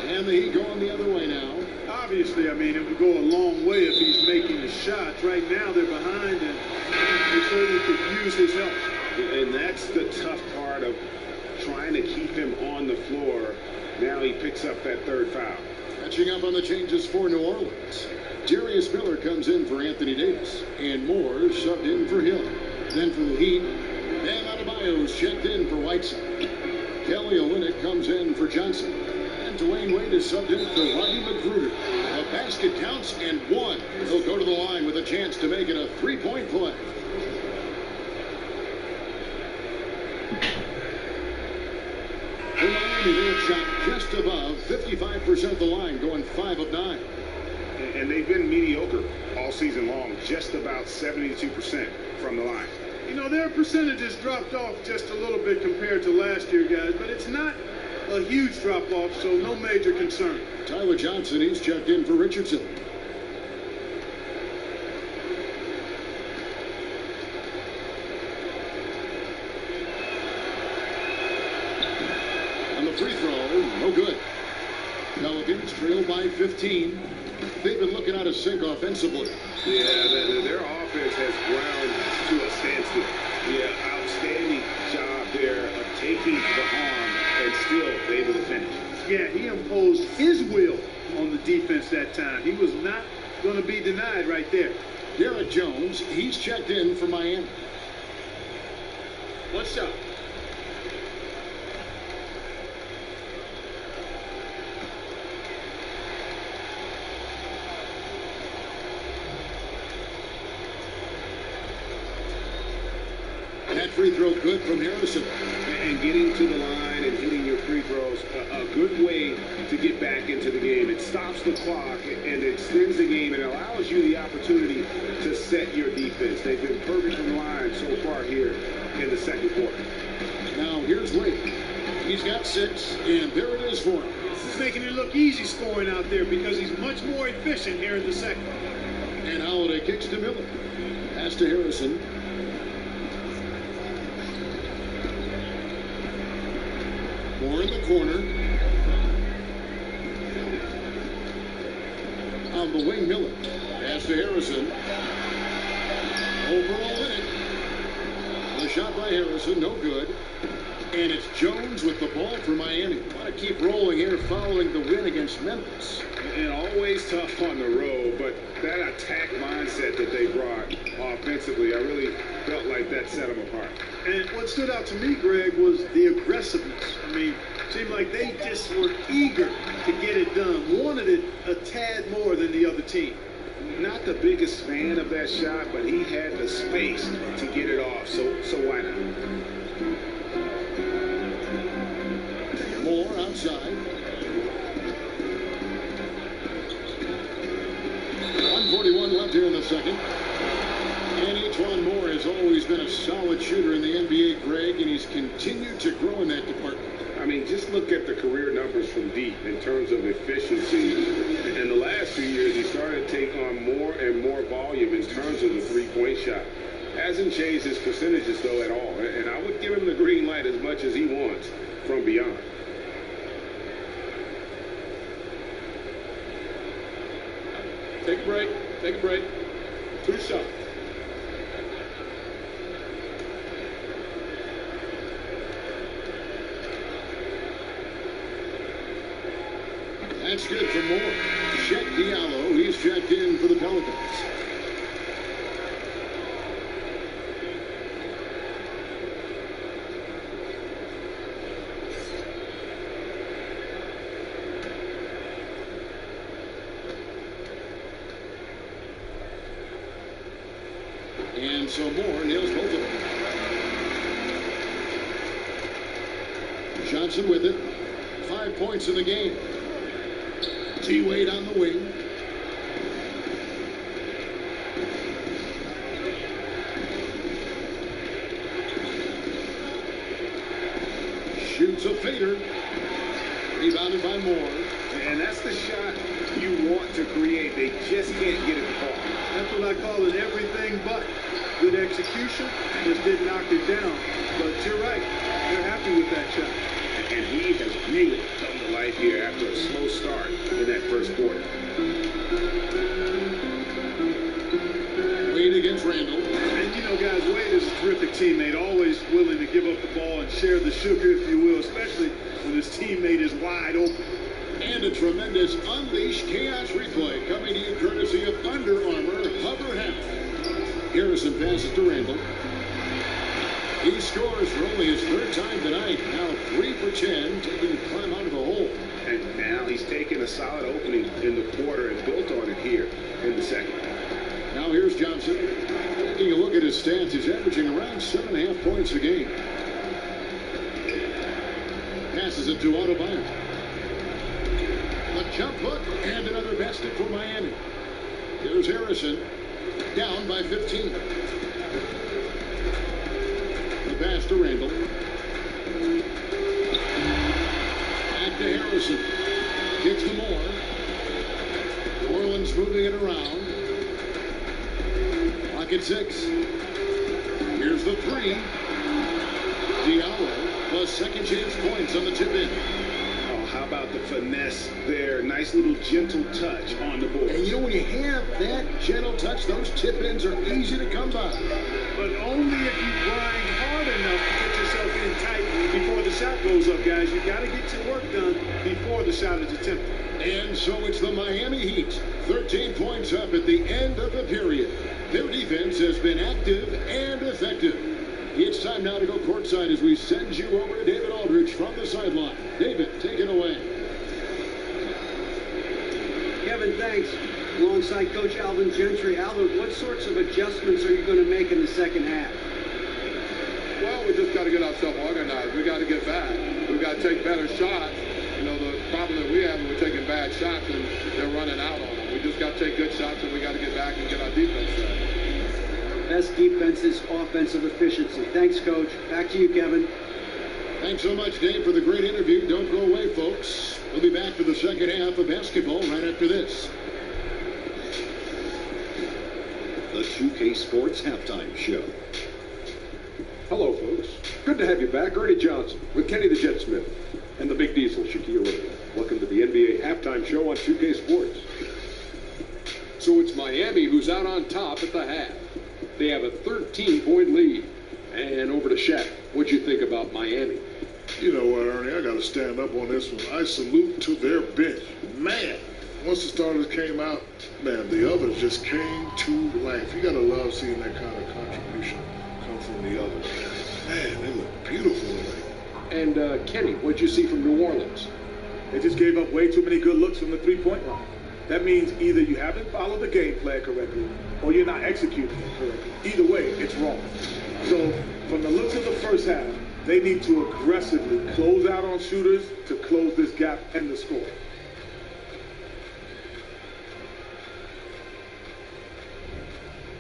G: And the Heat going the other way now.
E: Obviously, I mean, it would go a long way if he's making the shots. Right now, they're behind, and they certainly could use his help.
D: And that's the tough part of trying to keep him on the floor. Now he picks up that third foul.
G: Catching up on the changes for New Orleans. Darius Miller comes in for Anthony Davis. And Moore subbed in for Hill. Then for the Heat, Bam Adebayo's checked in for Whiteside. Kelly Olynyk comes in for Johnson. And Dwayne Wade is subbed in for Rodney Magruder. A basket counts and one. He'll go to the line with a chance to make it a three-point play. The Miami, they have shot just above 55% of the line, going 5 of 9.
D: And they've been mediocre all season long, just about 72% from the line.
E: You know, their percentages dropped off just a little bit compared to last year, guys, but it's not a huge drop-off, so no major concern.
G: Tyler Johnson, he's checked in for Richardson. On the free throw, no good. Pelicans trail by 15. They've been looking out of sync offensively.
D: Yeah, their offense has ground to a standstill. Yeah, outstanding job there of taking the harm and still able to finish.
E: Yeah, he imposed his will on the defense that time. He was not going to be denied right there.
G: Derek Jones, he's checked in for Miami.
E: One shot.
G: That free throw good from Harrison.
D: And getting to the line and hitting your free throws, a good way to get back into the game. It stops the clock and extends the game and allows you the opportunity to set your defense. They've been perfect from the line so far here in the second quarter.
G: Now here's Wade. He's got 6, and there it is for him.
E: This is making it look easy scoring out there because he's much more efficient here in the second.
G: And Holiday kicks to Miller. Pass to Harrison. Moore in the corner. On the wing, Miller. Pass to Harrison. Overall in it. The shot by Harrison, no good. And it's Jones with the ball for Miami. Want to keep rolling here following the win against Memphis.
D: And always tough on the road, but that attack mindset that they brought offensively, I really felt like that set them apart.
E: And what stood out to me, Greg, was the aggressiveness. I mean, it seemed like they just were eager to get it done, wanted it a tad more than the other team.
D: Not the biggest fan of that shot, but he had the space to get it off, so why not?
G: Moore outside. 1:41 left here in the second. And E'Twaun Moore has always been a solid shooter in the NBA, Greg, and he's continued to grow in that department.
D: I mean, just look at the career numbers from deep in terms of efficiency. In the last few years, he started to take on more and more volume in terms of the three-point shot. Hasn't changed his percentages, though, at all. And I would give him the green light as much as he wants from beyond.
A: Take a break. Take a break. 2 shots.
G: That's good for Moore. Chet Diallo, he's checked in for the Pelicans. And so Moore nails both of them. Johnson with it. 5 points in the game. T-Wade on the wing. Shoots a fader. Rebounded by Moore.
D: And that's the shot you want to create. They just can't get it to fall.
E: That's what I call it, everything but. Good execution, just didn't knock it down. But you're right, they're happy with that shot.
D: And he has really come to life here after a slow start in that first quarter.
G: Wade against Randall.
E: And you know, guys, Wade is a terrific teammate, always willing to give up the ball and share the sugar, if you will, especially when his teammate is wide open.
G: And a tremendous Unleash Chaos replay coming to you courtesy of Under Armour Hover Half. Harrison passes to Randall. He scores for only his 3rd time tonight. Now 3 for 10, taking the climb out of the hole.
D: And now he's taken a solid opening in the quarter and built on it here in the second.
G: Now here's Johnson. Taking a look at his stats, he's averaging around 7.5 points a game. passes it to Autobahn. A jump hook and another basket for Miami. Here's Harrison, down by 15. The pass to Randall. Back to Harrison. Kicks to Moore. New Orleans moving it around. Clock at 6. Here's the 3. Diallo plus second chance points on the tip in.
D: Oh, how about the finesse there? Nice little gentle touch on the board.
G: And you know, when you have that gentle touch, those tip ins are easy to come by.
E: But only if you grind hard enough to get yourself in tight before the shot goes up, guys. You got to get your work done before the shot is attempted.
G: And so it's the Miami Heat, 13 points up at the end of the period. Their defense has been active and effective. It's time now to go courtside as we send you over to David Aldridge from the sideline. David, take it away.
F: Kevin, thanks. Alongside Coach Alvin Gentry. Alvin, what sorts of adjustments are you going to make in the second half?
B: Well, we just got to get ourselves organized. We got to get back. We got to take better shots. You know, the problem that we have is we're taking bad shots and they're running out on them. We just got to take good shots and we got to get back and get our defense set.
F: Best defense is offensive efficiency. Thanks, Coach. Back to you, Kevin.
G: Thanks so much, Dave, for the great interview. Don't go away, folks. We'll be back for the second half of basketball right after this.
I: The 2K Sports Halftime Show.
A: Hello, folks. Good to have you back. Ernie Johnson with Kenny the Jet Smith and the Big Diesel, Shaquille O'Neal. Welcome to the NBA Halftime Show on 2K Sports. So it's Miami who's out on top at the half. They have a 13-point lead. And over to Shaq. What'd you think about Miami?
C: You know what, Ernie? I got to stand up on this one. I salute to their bench. Man, once the starters came out, man, the others just came to life. You got to love seeing that kind of contribution come from the others. Man, they look beautiful tonight.
A: And Kenny, what'd you see from New Orleans?
B: They just gave up way too many good looks from the three-point line. That means either you haven't followed the game plan correctly or you're not executing it correctly. Either way, it's wrong. So from the looks of the first half, they need to aggressively close out on shooters to close this gap and the score.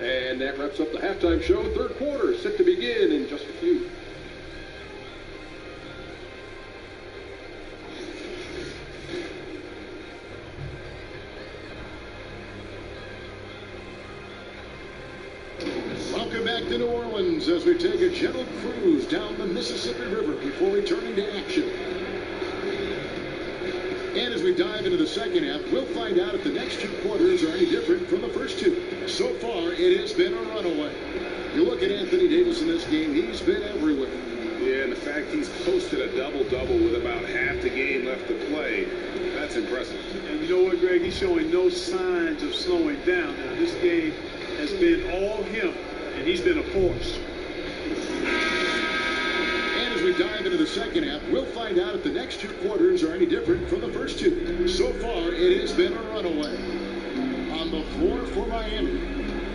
A: And that wraps up the halftime show. Third quarter set to begin in just a few.
G: Welcome back to New Orleans as we take a gentle cruise down the Mississippi River before returning to action. And as we dive into the second half, we'll find out if the next two quarters are any different from the first two. So far, it has been a runaway. You look at Anthony Davis in this game, he's been everywhere.
D: Yeah, and the fact he's posted a double-double with about half the game left to play, that's impressive.
E: And you know what, Greg? He's showing no signs of slowing down. Now, this game has been all him, and he's been a force.
G: And as we dive into the second half, we'll find out if the next two quarters are any different from the first two. So far, it has been a runaway. On the floor for Miami.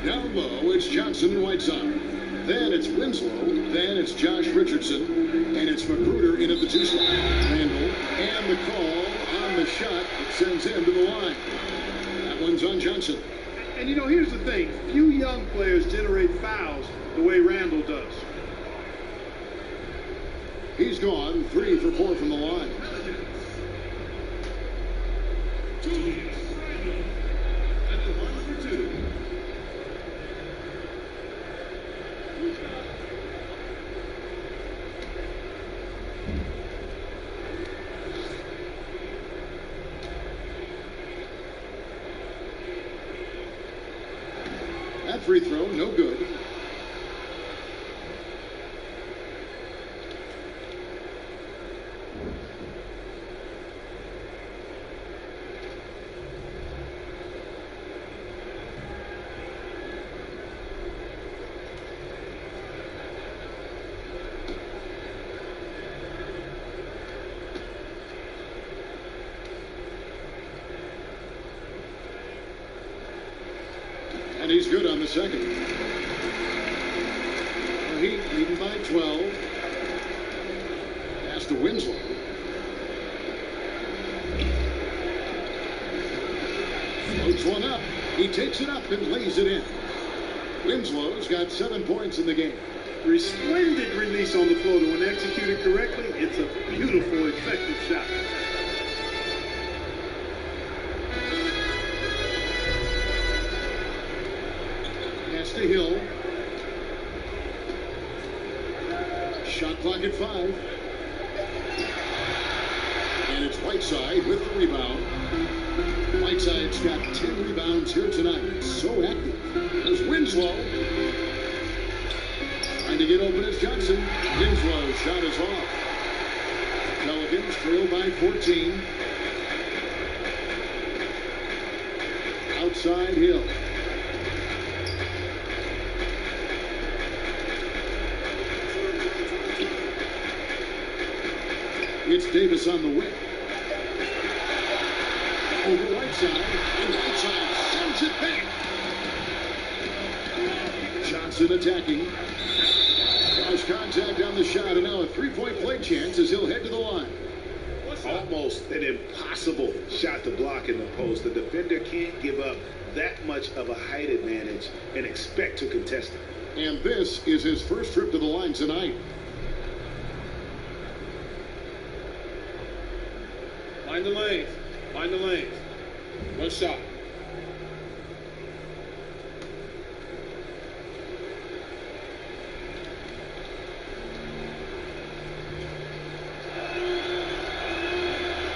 G: Down low, it's Johnson and Whiteside. Then it's Winslow. Then it's Josh Richardson. And it's Magruder in at the two slot. Randall. And the call on the shot that sends him to the line. That one's on Johnson.
E: And you know, here's the thing. Few young players generate fouls the way Randall does.
G: He's gone 3 for 4 from the line. That free throw, no good. And he's good on the second. The Heat leading by 12. Pass to Winslow. Puts one up. He takes it up and lays it in. Winslow's got 7 points in the game.
E: Splendid release on the floater. When executed correctly, it's a beautiful, effective shot.
G: Pass to Hill. Shot clock at 5. And it's Whiteside with the rebound. Whiteside's got 10 rebounds here tonight. So active. There's Winslow. Trying to get open is Johnson. Winslow's shot is off. Pelicans trail by 14. Outside Hill. It's Davis on the wing. Over Whiteside, and Whiteside sends it back. Johnson attacking. Lost contact on the shot, and now a three-point play chance as he'll head to the line.
B: Almost an impossible shot to block in the post. The defender can't give up that much of a height advantage and expect to contest it.
G: And this is his first trip to the line tonight.
J: Find the lanes. Find the lanes. No shot.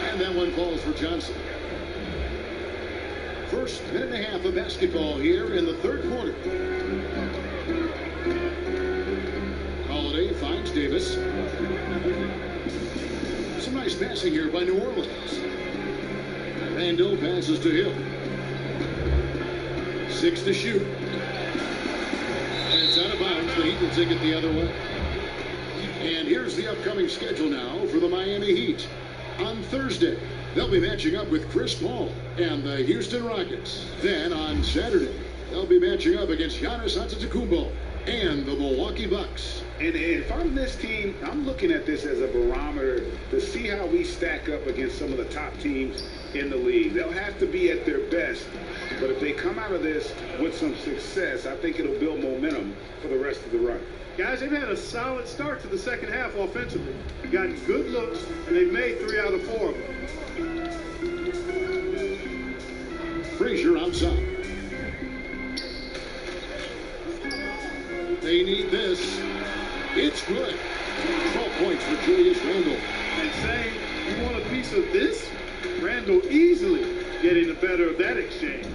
G: And that one falls for Johnson. First minute and a half of basketball here in the third quarter. Holiday finds Davis. Some nice passing here by New Orleans. Randall passes to Hill. 6 to shoot. And it's out of bounds, but he can take it the other way. And here's the upcoming schedule now for the Miami Heat. On Thursday, they'll be matching up with Chris Paul and the Houston Rockets. Then on Saturday, they'll be matching up against Giannis Antetokounmpo and the Milwaukee Bucks.
B: And if I'm this team, I'm looking at this as a barometer to see how we stack up against some of the top teams in the league. They'll have to be at their best, but if they come out of this with some success, I think it'll build momentum for the rest of the run.
E: Guys, they've had a solid start to the second half offensively. Got good looks, and they've made 3 out of 4 of them.
G: Frazier outside. They need this. It's good. 12 points for Julius Randle.
E: And saying, you want a piece of this? Randall easily getting the better of that exchange.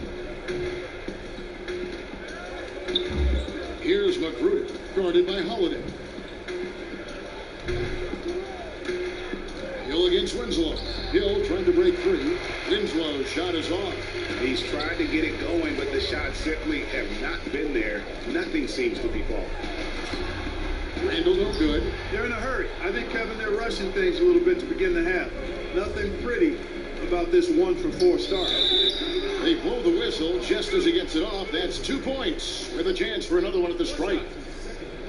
G: Here's McGruder, guarded by Holiday. Hill against Winslow. Hill trying to break free. Winslow's shot is off.
B: He's tried to get it going, but the shots simply have not been there. Nothing seems to be falling.
G: Randall no good.
E: They're in a hurry. I think, Kevin, they're rushing things a little bit to begin the half. Nothing pretty about this 1-for-4 start.
G: They blow the whistle just as he gets it off. That's 2 points with a chance for another one at the stripe.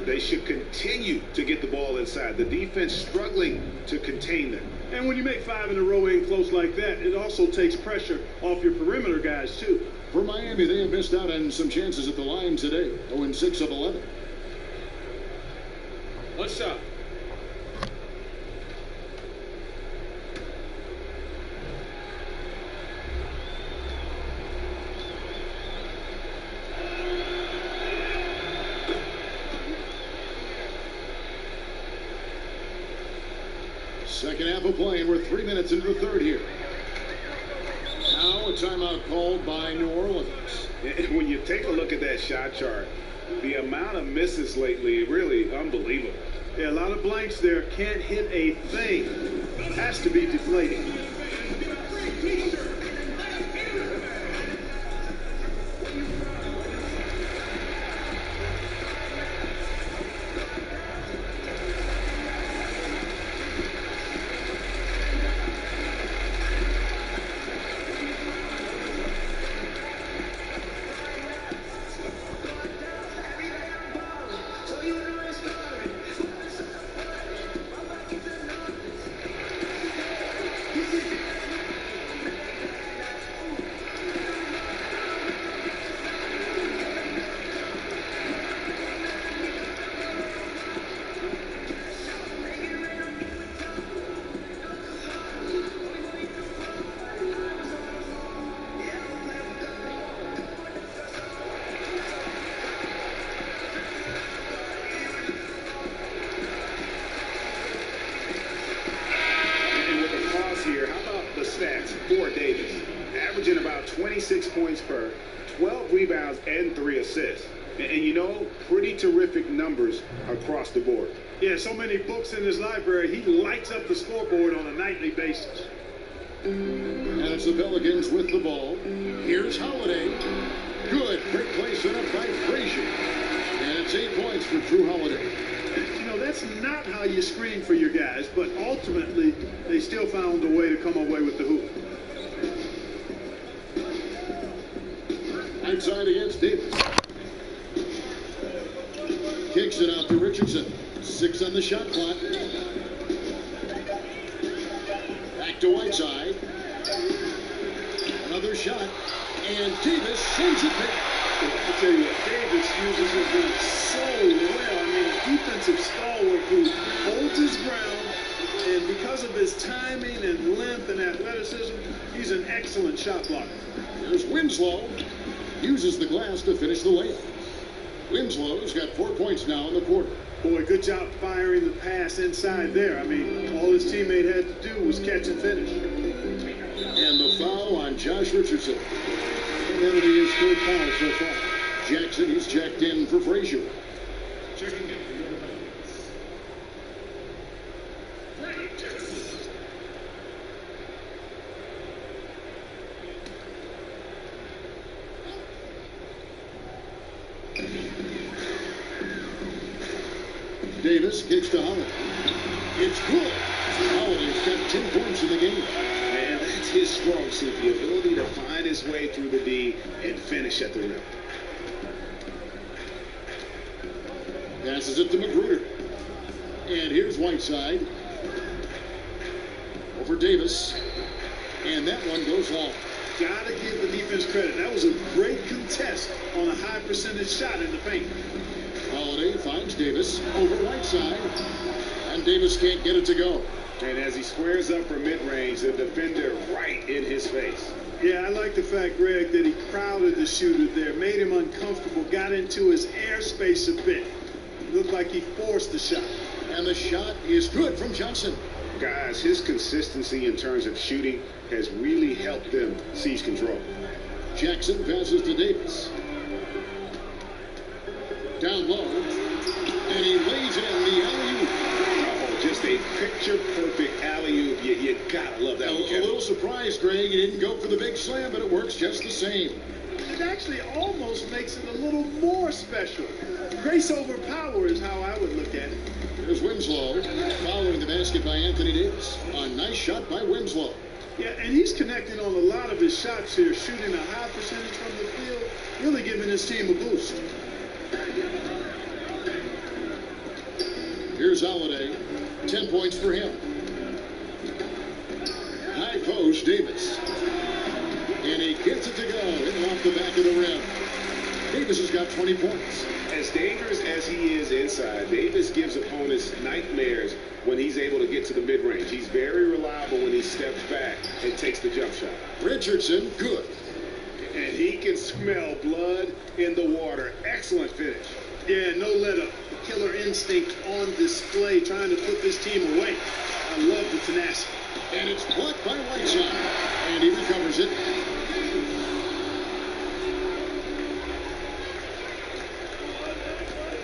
B: They should continue to get the ball inside. The defense struggling to contain them.
E: And when you make 5 in a row in close like that, it also takes pressure off your perimeter guys, too.
G: For Miami, they have missed out on some chances at the line today. 0-6 of 11.
J: One shot.
G: Second half of play, and we're 3 minutes into the third here. Now a timeout called by New Orleans.
B: When you take a look at that shot chart, the amount of misses lately, really unbelievable.
E: Yeah, a lot of blanks there. Can't hit a thing. Has to be deflating.
B: stats for Davis, averaging about 26 points per, 12 rebounds, and 3 assists. And you know, pretty terrific numbers across the board.
E: Yeah, so many books in his library, he lights up the scoreboard on a nightly basis.
G: And it's the Pelicans with the ball. Here's Holiday. Good. Great play set up by Frazier. And it's 8 points for Drew Holiday.
E: You know, that's not how you screen for your guys, but ultimately, they still found a way to come away with the hoop.
G: Outside against Davis. Kicks it out to Richardson. 6 on the shot clock. Back to Whiteside. Another shot. And Davis sends it back.
E: I tell you what, Davis uses his gun so well. I mean, a defensive stalwart who holds his ground, and because of his timing and length and athleticism, he's an excellent shot blocker.
G: There's Winslow. Uses the glass to finish the layup. Winslow's got 4 points now in the quarter.
E: Boy, good job firing the pass inside there. I mean, all his teammate had to do was catch and finish.
G: And the foul on Josh Richardson. And that'll be his 3rd foul so far. Jackson, he's checked in for Frazier.
C: Checking in.
G: Davis kicks to Holiday. It's good. Holiday's got 10 points in the game.
B: And that's his strong suit, the ability to find his way through the D and finish at the rim.
G: Passes it to Magruder. And here's Whiteside. Over Davis. And that one goes long.
E: Gotta give the defense credit. That was a great contest on a high percentage shot in the paint.
G: Holiday finds Davis over Whiteside. And Davis can't get it to go.
B: And as he squares up for mid-range, the defender right in his face.
E: Yeah, I like the fact, Greg, that he crowded the shooter there, made him uncomfortable, got into his airspace a bit. Looked like he forced the shot.
G: And the shot is good from Johnson.
B: Guys, his consistency in terms of shooting has really helped them seize control.
G: Jackson passes to Davis. Down low. And he lays in the alley-oop.
B: Oh, just a picture-perfect alley-oop. You gotta love that one,
G: A little surprised, Greg. He didn't go for the big slam, but it works just the same.
E: It actually almost makes it a little more special. Grace over power is how I would look at it.
G: Here's Winslow following the basket by Anthony Davis. A nice shot by Winslow.
E: Yeah, and he's connecting on a lot of his shots here, shooting a high percentage from the field, really giving his team a boost.
G: Here's Holiday. 10 points for him. High post, Davis. And he gets it to go in off the back of the rim. Davis has got 20 points.
B: As dangerous as he is inside, Davis gives opponents nightmares when he's able to get to the mid-range. He's very reliable when he steps back and takes the jump shot.
G: Richardson, good.
B: And he can smell blood in the water. Excellent finish.
E: Yeah, no let up. The killer instinct on display, trying to put this team away. I love the tenacity.
G: And it's blocked by Whiteside. And he recovers it.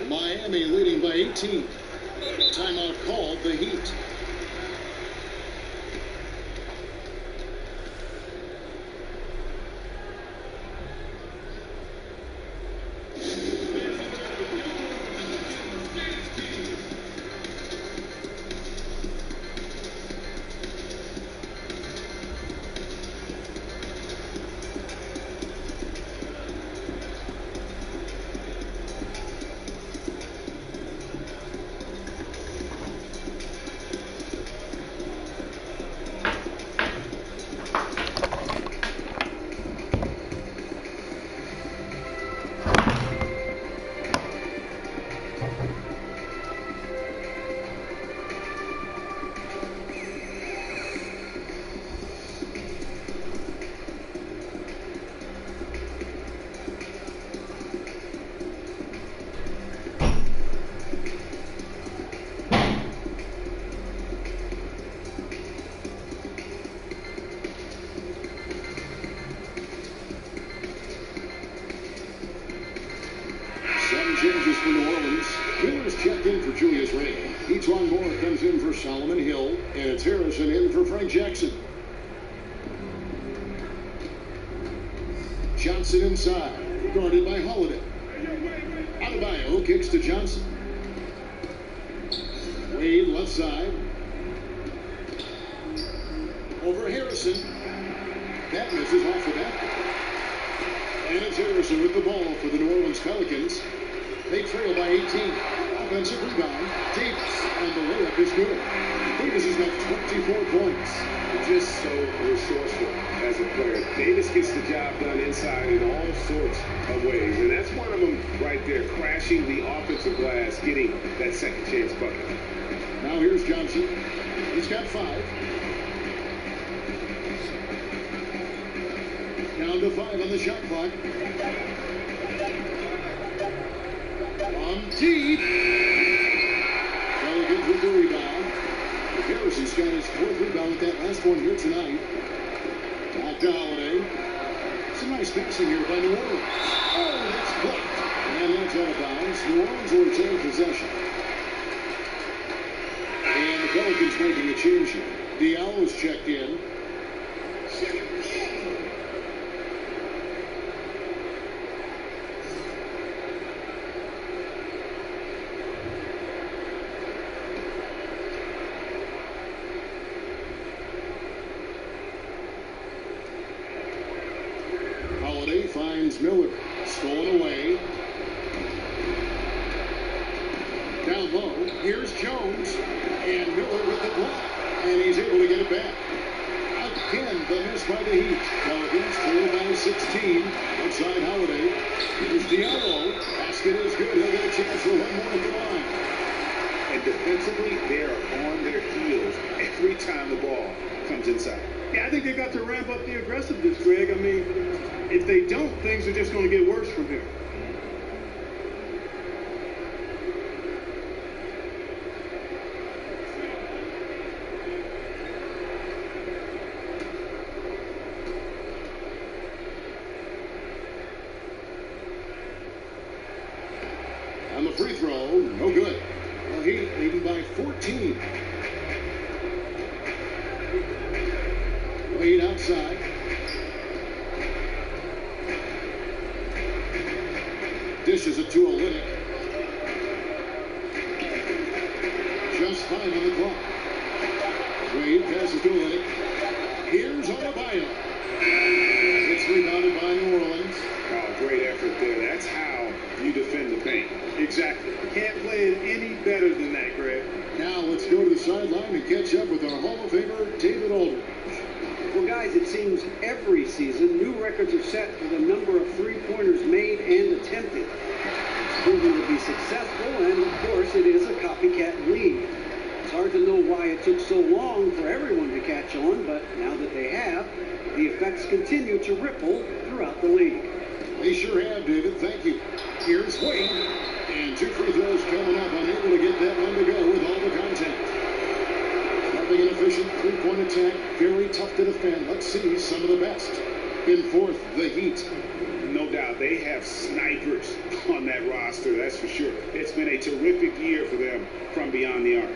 G: Miami leading by 18. Timeout called the Heat. Solomon Hill, and it's Harrison in for Frank Jackson. Johnson inside, guarded by Holiday. Adebayo kicks to Johnson. Wade left side. Over Harrison. That misses off the basket. And it's Harrison with the ball for the New Orleans Pelicans. They trail by 18. Offensive rebound. Davis, and the layup is good. Davis has got 24 points.
D: Just so resourceful as a player. Davis gets the job done inside in all sorts of ways. And that's one of them right there, crashing the offensive glass, getting that second chance bucket.
G: Now here's Johnson. He's got 5. Down to 5 on the shot clock. On deep. Pelicans with the rebound. Harrison's got his 4th rebound with that last one here tonight. Back to Holiday. Some nice passing here by New Orleans. Oh, that's blocked. And that's out of bounds. New Orleans will retain possession. And the Pelicans making a change here. Diallo's checked in. Finds Miller, stolen away. Down low, here's Jones, and Miller with the block, and he's able to get it back. Again, the miss by the Heat. Pelicans trail by 16. Outside Holiday. Here's Diallo. Basket is good. He'll get a chance for one more at the line.
D: And defensively, they are on their heels every time the ball comes inside.
E: Yeah, I think they've got to ramp up the aggressiveness, Greg. I mean, if they don't, things are just going to get worse from here.
G: On the free throw, no good. The Heat leading by 14. Wade outside. Dishes it to Olynyk. Just 5 on the clock. Wade passes to Olynyk. Here's Adebayo. It's rebounded by New Orleans.
D: Oh, great effort there. That's how you defend the paint.
E: Exactly. Can't play it any better than that, Greg.
G: Now let's go to the sideline and catch up with our Hall of Famer, David Aldridge.
F: Well, guys, it seems every season new records are set for the number of three-pointers made and attempted. It's proven to be successful, and of course, it is a copycat league. It's hard to know why it took so long for everyone to catch on, but now that they have, the effects continue to ripple throughout the league.
G: They sure have, David. Thank you. Here's Wade, and 2 free throws coming up, unable to get that one to go with all the contact. An efficient three-point attack, very tough to defend. Let's see some of the best. In 4th, the Heat.
D: No doubt, they have snipers on that roster, that's for sure. It's been a terrific year for them from beyond the arc.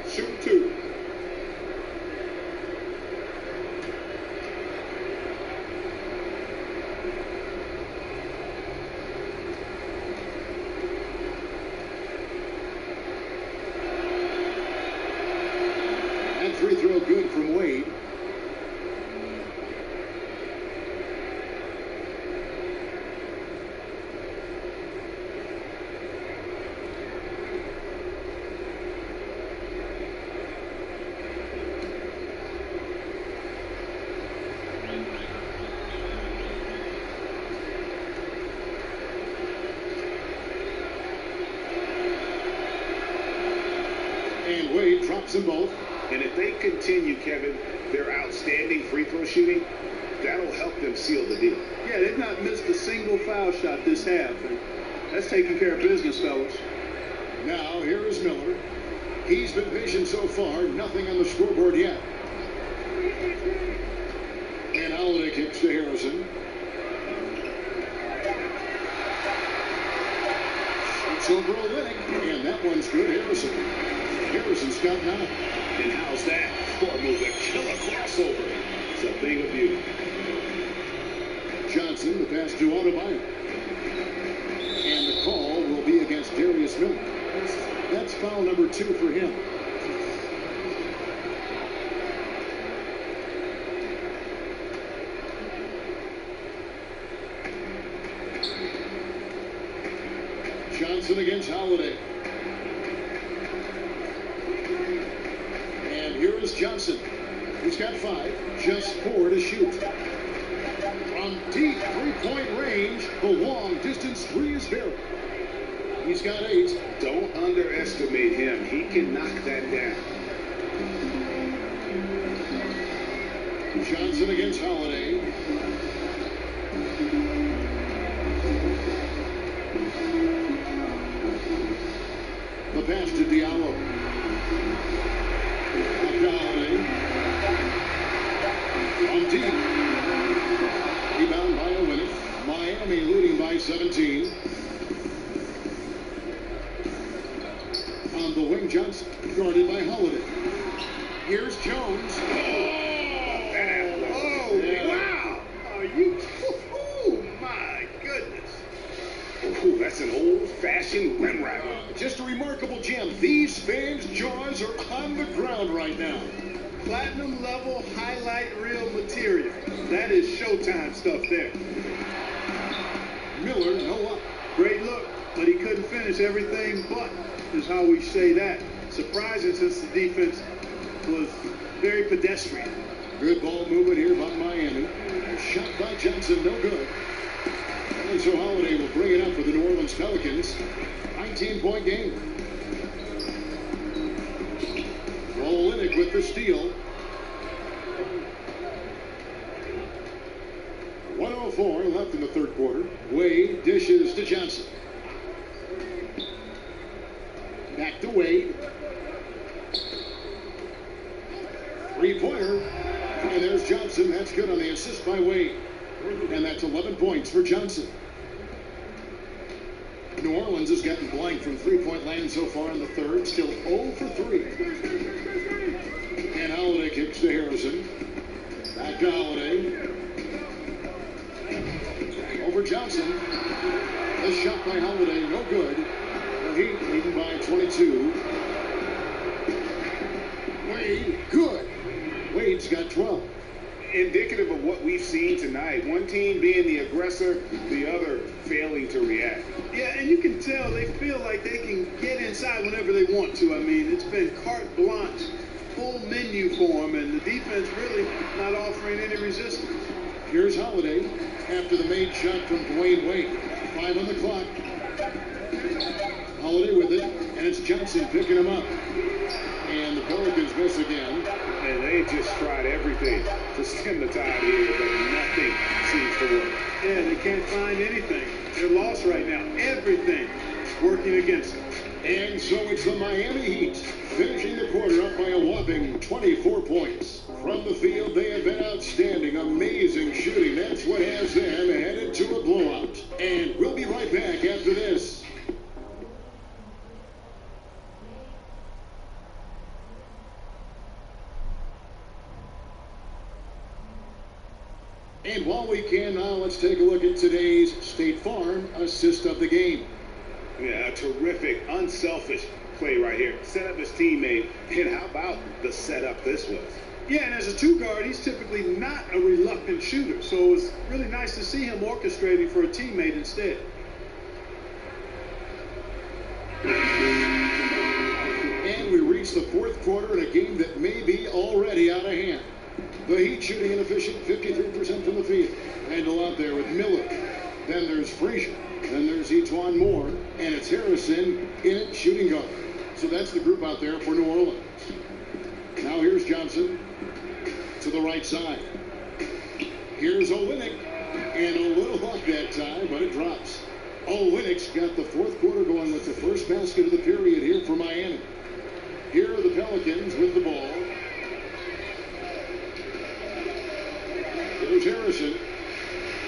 D: Shoot 2.
G: Free throw good from Wade. And Wade drops them both.
D: And if they continue, Kevin, their outstanding free throw shooting, that'll help them seal the deal.
E: Yeah, they've not missed a single foul shot this half, and that's taking care of business, fellas.
G: Now, here is Miller. He's been patient so far, nothing on the scoreboard yet. And Holiday kicks to Harrison. So Oleanic, and that one's good. Harrison's got 9.
D: And how's that? Ford move a killer crossover. It's a thing of beauty.
G: Johnson, the pass to Autobite. And the call will be against Darius Miller. That's foul number 2 for him. Johnson against Holiday. And here is Johnson. He's got 5, just 4 to shoot. From deep three-point range, the long-distance 3 is there. He's got 8.
D: Don't underestimate him. He can knock that down.
G: Johnson against Holiday. The pass to Diallo. Back to Holiday. From deep. Rebound by Oleanic. Miami leading by 17. On the wing, Johnson, guarded by Holiday. Here's Jones.
D: Wow! Are you? Oh, my goodness. Ooh, that's an old-fashioned rim wrapper.
G: Just a remarkable gem. These fans' jaws are on the ground right now.
E: Platinum level highlight reel material. That is Showtime stuff there.
G: Miller, no up.
E: Great look, but he couldn't finish everything but, is how we say that. Surprising since the defense was very pedestrian.
G: Good ball movement here by Miami. Shot by Johnson, no good. And so Holiday will bring it up for the New Orleans Pelicans. 19-point game. Oleanic with the steal. 1:04 left in the third quarter. Wade dishes to Johnson. Back to Wade. Three-pointer. And there's Johnson. That's good on the assist by Wade. And that's 11 points for Johnson. New Orleans has gotten blank from three-point land so far in the third. Still 0 for 3. And Holiday kicks to Harrison. Back to Holiday. Over Johnson. The shot by Holiday, no good. The Heat leading by 22. Wade, good. Wade's got 12.
D: Indicative of what we've seen tonight. One team being the aggressor, the other failing to react.
E: Yeah, and you can tell they feel like they can get inside whenever they want to. I mean, it's been carte blanche, full menu for them, and the defense really not offering any resistance.
G: Here's Holiday after the made shot from Dwayne Wade. 5 on the clock. Holiday with it, and it's Johnson picking him up. And the Pelicans miss again.
D: And they just tried everything to stem the tide here, but nothing seems to work.
E: Yeah, they can't find anything. They're lost right now. Everything working against them.
G: And so it's the Miami Heat finishing the quarter up by a whopping 24 points. From the field, they have been outstanding, amazing shooting. That's what has them headed to a blowout. And we'll be right back after this. And while we can now, let's take a look at today's State Farm assist of the game.
D: Yeah, a terrific, unselfish play right here. Set up his teammate, and how about the setup this was?
E: Yeah, and as a two-guard, he's typically not a reluctant shooter, so it's really nice to see him orchestrating for a teammate instead.
G: And we reach the fourth quarter in a game that may be already out of hand. The Heat shooting inefficient, 53% from the field. Handle out there with Miller. Then there's Frazier. Then there's Etuan Moore. And it's Harrison in it, shooting guard. So that's the group out there for New Orleans. Now here's Johnson to the right side. Here's Oleanic. And a little luck that time, but it drops. Oleanic's got the fourth quarter going with the first basket of the period here for Miami. Here are the Pelicans with the ball. Here's Harrison.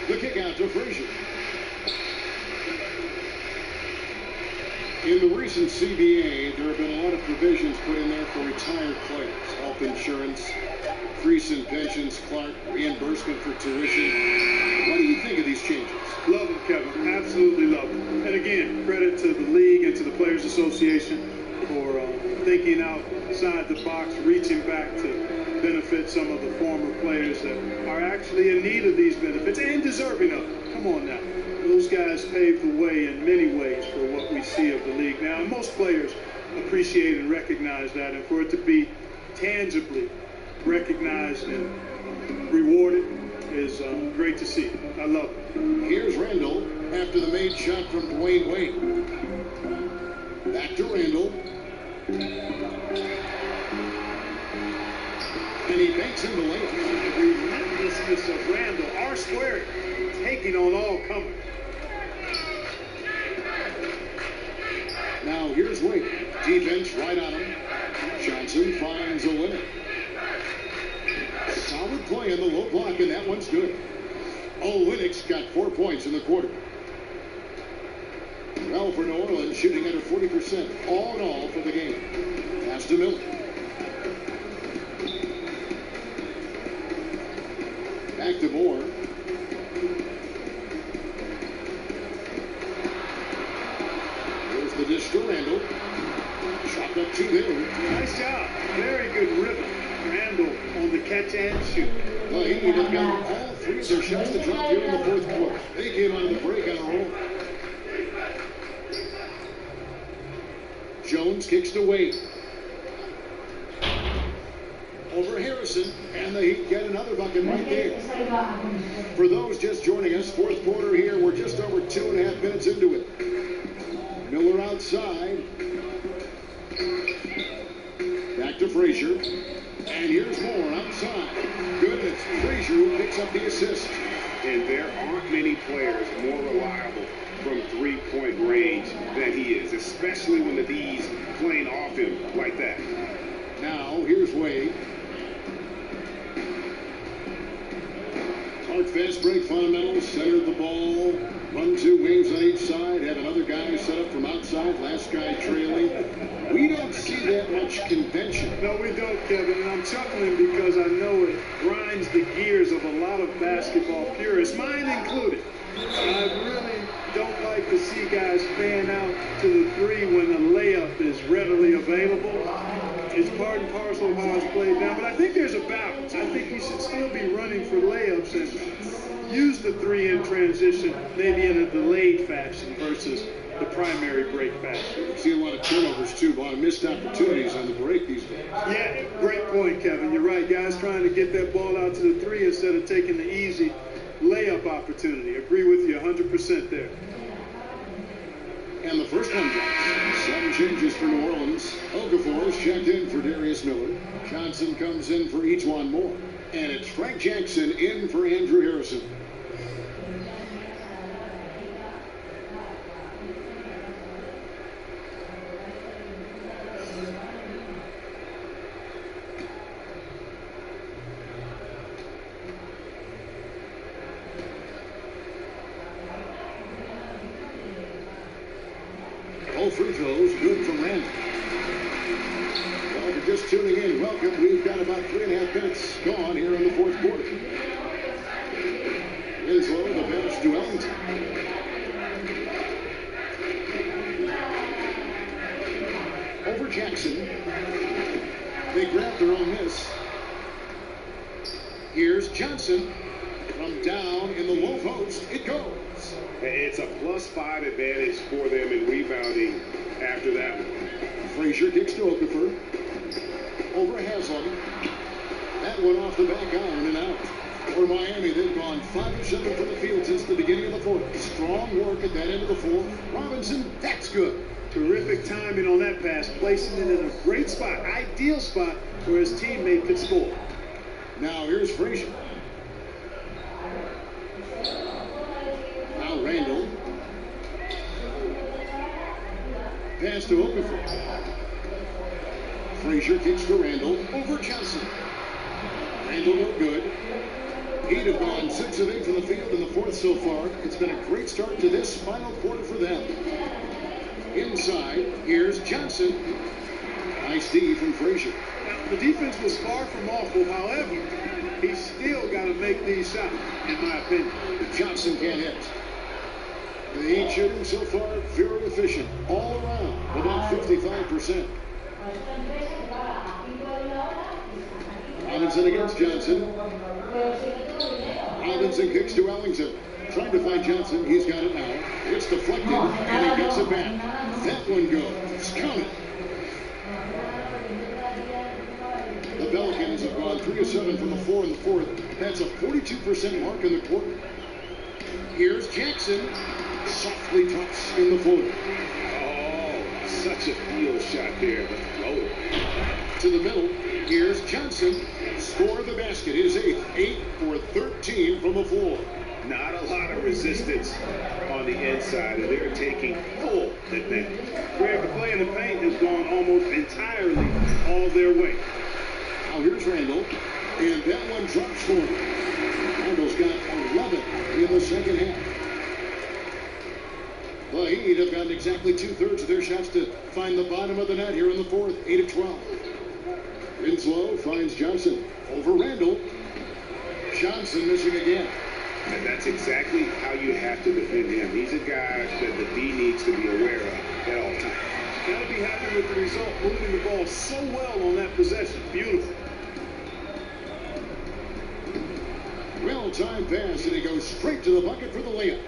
G: The kick out to Frazier. recent CBA, there have been a lot of provisions put in there for retired players. Health insurance, recent pensions, Clark, reimbursement for tuition. What do you think of these changes?
E: Love them, Kevin. Absolutely love them. And again, credit to the league and to the Players Association for thinking outside the box, reaching back to benefit some of the former players that are actually in need of these benefits and deserving of them. Come on now. Those guys paved the way in many ways for what we see of the league now. And most players appreciate and recognize that. And for it to be tangibly recognized and rewarded is great to see. I love it.
G: Here's Randall after the made shot from Dwayne Wade. Back to Randall. And he makes him the layup.
E: The relentlessness of Randall, R squared, taking on all comers.
G: Now here's Wade. Defense right on him. Johnson finds a winner. Solid play on the low block, and that one's good. Olynyk got 4 points in the quarter. Well, for New Orleans, shooting under 40%, all in all for the game. Pass to Miller. Back to Moore. Here's the dish to Randall. Shot up 2 there.
E: Nice job. Very good rhythm. Randall on the catch and shoot.
G: Well, he even got all 3 of their shots to drop here in the fourth quarter. They came out of the break on a roll. Jones kicks to Wade. Over Harrison, and the Heat get another bucket right there. For those just joining us, fourth quarter here, we're just over 2.5 minutes into it. Miller outside. Back to Frazier. And here's Moore outside. Good, it's Frazier who picks up the assist.
D: And there aren't many players more reliable from three-point range than he is, especially when the D's playing off him like that.
G: Now, here's Wade. Hard fast break fundamentals, center of the ball, run 2 wings on each side, have another guy set up from outside, last guy trailing. We don't see that much convention.
E: No, we don't, Kevin, and I'm chuckling because I know it grinds the gears of a lot of basketball purists, mine included. I really don't like to see guys fan out to the 3 when the layup is readily available. It's part and parcel of how it's played now, but I think there's a balance. I think we should still be running for layups and use the 3 in transition, maybe in a delayed fashion versus the primary break fashion.
G: We see a lot of turnovers, too, a lot of missed opportunities on the break these days.
E: Yeah, great point, Kevin. You're right. Guys trying to get that ball out to the 3 instead of taking the easy layup opportunity. Agree with you 100% there.
G: And the first one drops. 7 changes for New Orleans. Okafor is checked in for Darius Miller. Johnson comes in for each one more. And it's Frank Jackson in for Andrew Harrison. All free throws good from Randall. Well, if you're just tuning in, welcome. We've got about 3.5 minutes gone here in the fourth quarter. Winslow, the pass to Ellington. Over Jackson. They grab their own miss. Here's Johnson. From down in the low post, it goes.
D: It's a +5 advantage for them in rebounding after that one.
G: Frazier kicks to Okafor. Over Haslam. That one off the back iron and out. For Miami, they've gone 5 of 7 from the field since the beginning of the fourth. Strong work at that end of the fourth. Robinson, that's good.
E: Terrific timing on that pass, placing it in a great spot, ideal spot where his teammate could score.
G: Now here's Frazier. Now Randall. Pass to Okafor. Frazier kicks to Randall. Over Johnson. Randall no good. Heat have gone 6 of 8 from the field in the fourth so far. It's been a great start to this final quarter for them. In inside. Here's Johnson. Nice D from Frazier.
E: Now, the defense was far from awful. However, he's still got to make these shots, in my opinion.
G: Johnson can't hit. The Heat shooting so far very efficient all around, about 55%. Robinson against Johnson. Robinson kicks to Ellington. Trying to find Johnson. He's got it now. It's deflected, and he gets it back. That one goes. Count it. The Pelicans have gone 3 of 7 from the floor in the fourth. That's a 42% mark in the quarter. Here's Jackson. Softly drops in the floater.
D: Oh, such a field shot there. The floater.
G: To the middle. Here's Johnson. Score the basket. His eighth. 8 for 13 from the floor.
D: Not a lot of resistance on the inside, and they're taking full advantage.
E: Greg, the play in the paint has gone almost entirely all their way.
G: Now here's Randall, and that one drops for him. Randall's got 11 in the second half. The Heat have gotten exactly 2/3 of their shots to find the bottom of the net here in the fourth. 8 of 12. Winslow finds Johnson over Randall. Johnson missing again.
D: And that's exactly how you have to defend him. He's a guy that the D needs to be aware of at all times.
E: Got to be happy with the result, moving the ball so well on that possession. Beautiful.
G: Well-timed pass, and he goes straight to the bucket for the layup.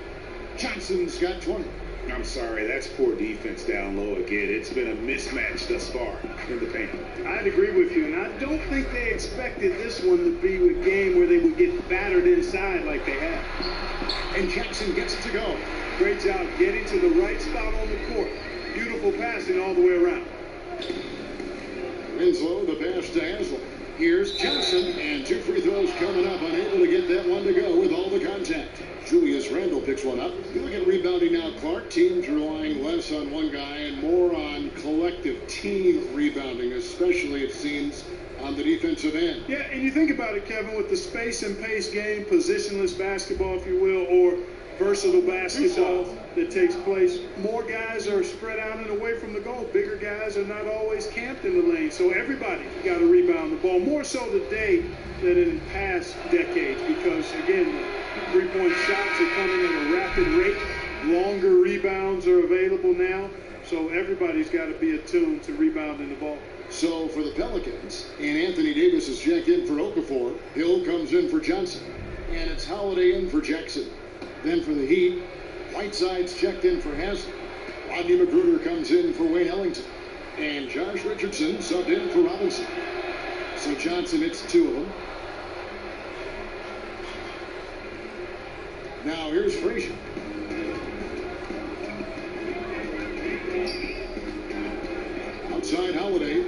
G: Johnson's got 20.
D: I'm sorry, that's poor defense down low again. It's been a mismatch thus far in the paint.
E: I'd agree with you, and I don't think they expected this one to be a game where they would get battered inside like they have.
G: And Jackson gets it to go.
E: Great job getting to the right spot on the court. Beautiful passing all the way around.
G: Winslow, the pass to Haslem. Here's Johnson, and 2 free throws coming up. Unable to get that one to go with all the contact. Julius Randle picks one up. You look at rebounding now, Clark. Teams relying less on one guy and more on collective team rebounding, especially, it seems, on the defensive end.
E: Yeah, and you think about it, Kevin, with the space and pace game, positionless basketball, if you will, or versatile basketball that takes place, more guys are spread out and away from the goal. Bigger guys are not always camped in the lane, so everybody got to rebound the ball, more so today than in past decades, because, again, three-point shots are coming at a rapid rate. Longer rebounds are available now, so everybody's got to be attuned to rebounding the ball.
G: So for the Pelicans, and Anthony Davis is checked in for Okafor. Hill comes in for Johnson, and it's Holiday in for Jackson. Then for the Heat, Whiteside's checked in for Haslem. Rodney Magruder comes in for Wayne Ellington, and Josh Richardson subbed in for Robinson. So Johnson hits 2 of them. Now here's Frazier. Outside Holiday.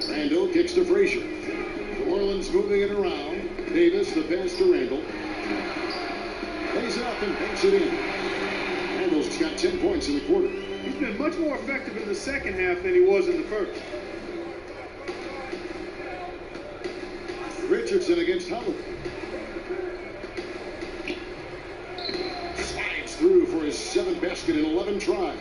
G: Randall kicks to Frazier. New Orleans moving it around. Davis, the pass to Randall. Plays it up and banks it in. Randall's got 10 points in the quarter.
E: He's been much more effective in the second half than he was in the first.
G: Richardson against Holiday. Slides through for his 7th basket in 11 tries.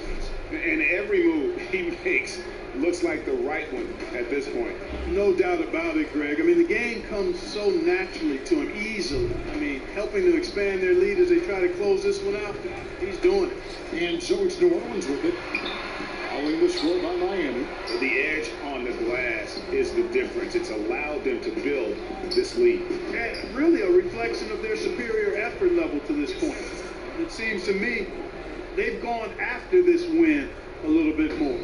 D: And every move he makes looks like the right one at this point.
E: No doubt about it, Greg. I mean, the game comes so naturally to him, easily. I mean, helping to expand their lead as they try to close this one out. He's doing it.
G: And so it's New Orleans with it. Following the score by Miami.
D: The edge on the glass is the difference. It's allowed them to build this lead.
E: And really a reflection of their superior effort level to this point. It seems to me they've gone after this win a little bit more.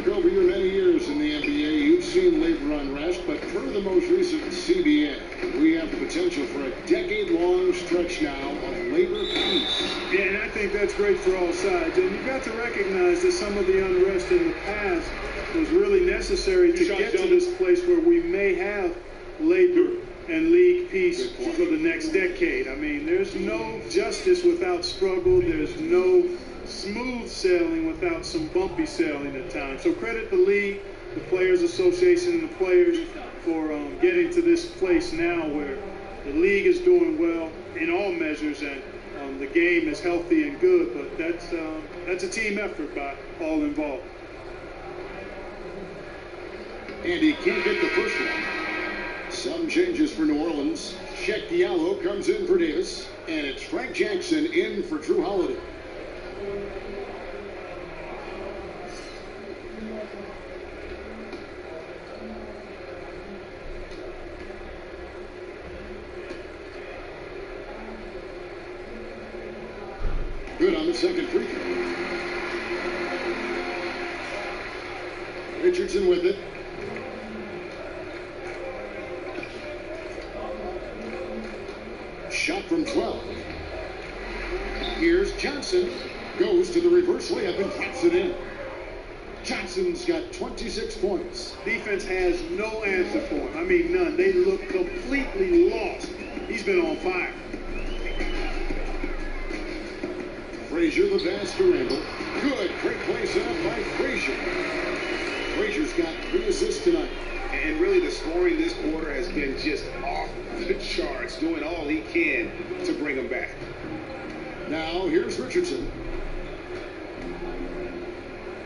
G: Over your many years in the NBA, you've seen labor unrest, but per the most recent CBA, we have the potential for a decade-long stretch now of labor peace.
E: Yeah, and I think that's great for all sides. And you've got to recognize that some of the unrest in the past was really necessary to get to this place where we may have labor and league peace for the next decade. I mean, there's no justice without struggle. There's no smooth sailing without some bumpy sailing at times. So credit the league, the Players Association, and the players for getting to this place now where the league is doing well, in all measures, and the game is healthy and good. But that's a team effort by all involved.
G: And he can't get the first one. Some changes for New Orleans. Sheck Diallo comes in for Davis, and it's Frank Jackson in for Drew Holiday. Good on the second free throw. Richardson with it. Shot from 12. Here's Johnson. Goes to the reverse layup and drops it in. Johnson's got 26 points.
E: Defense has no answer for him. I mean, none. They look completely lost. He's been on fire.
G: Frazier, the pass to Randall. Good. Great play set up by Frazier. Frazier's got 3 assists tonight.
D: And really, the scoring this quarter has been just off the charts, doing all he can to bring them back.
G: Now, here's Richardson.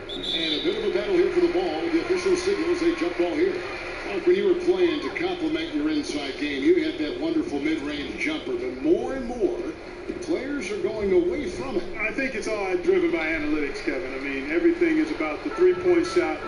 G: And a bit of a battle here for the ball. The official signals a jump ball here. Like when you were playing to complement your inside game, you had that wonderful mid-range jumper, but more and more, players are going away from it.
E: I think it's all driven by analytics, Kevin. I mean, everything is about the three-point shot,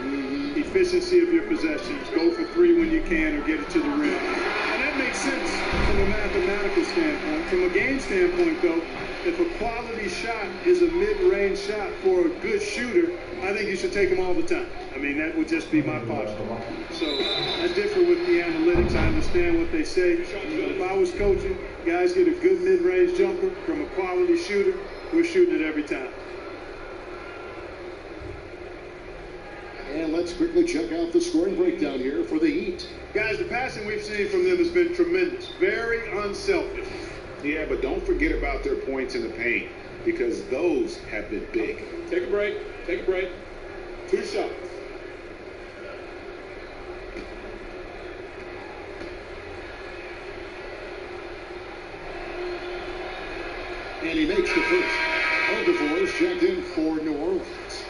E: efficiency of your possessions, go for 3 when you can or get it to the rim. And that makes sense from a mathematical standpoint. From a game standpoint, though, if a quality shot is a mid-range shot for a good shooter, I think you should take them all the time. I mean, that would just be my posture. So I differ with the analytics. I understand what they say. But if I was coaching, guys get a good mid-range jumper from a quality shooter, we're shooting it every time.
G: And let's quickly check out the scoring breakdown here for the Heat.
E: Guys, the passing we've seen from them has been tremendous. Very unselfish.
D: Yeah, but don't forget about their points in the paint, because those have been big.
J: Take a break. Take a break. 2 shots.
G: And he makes the first. Okafor is checked in for New Orleans.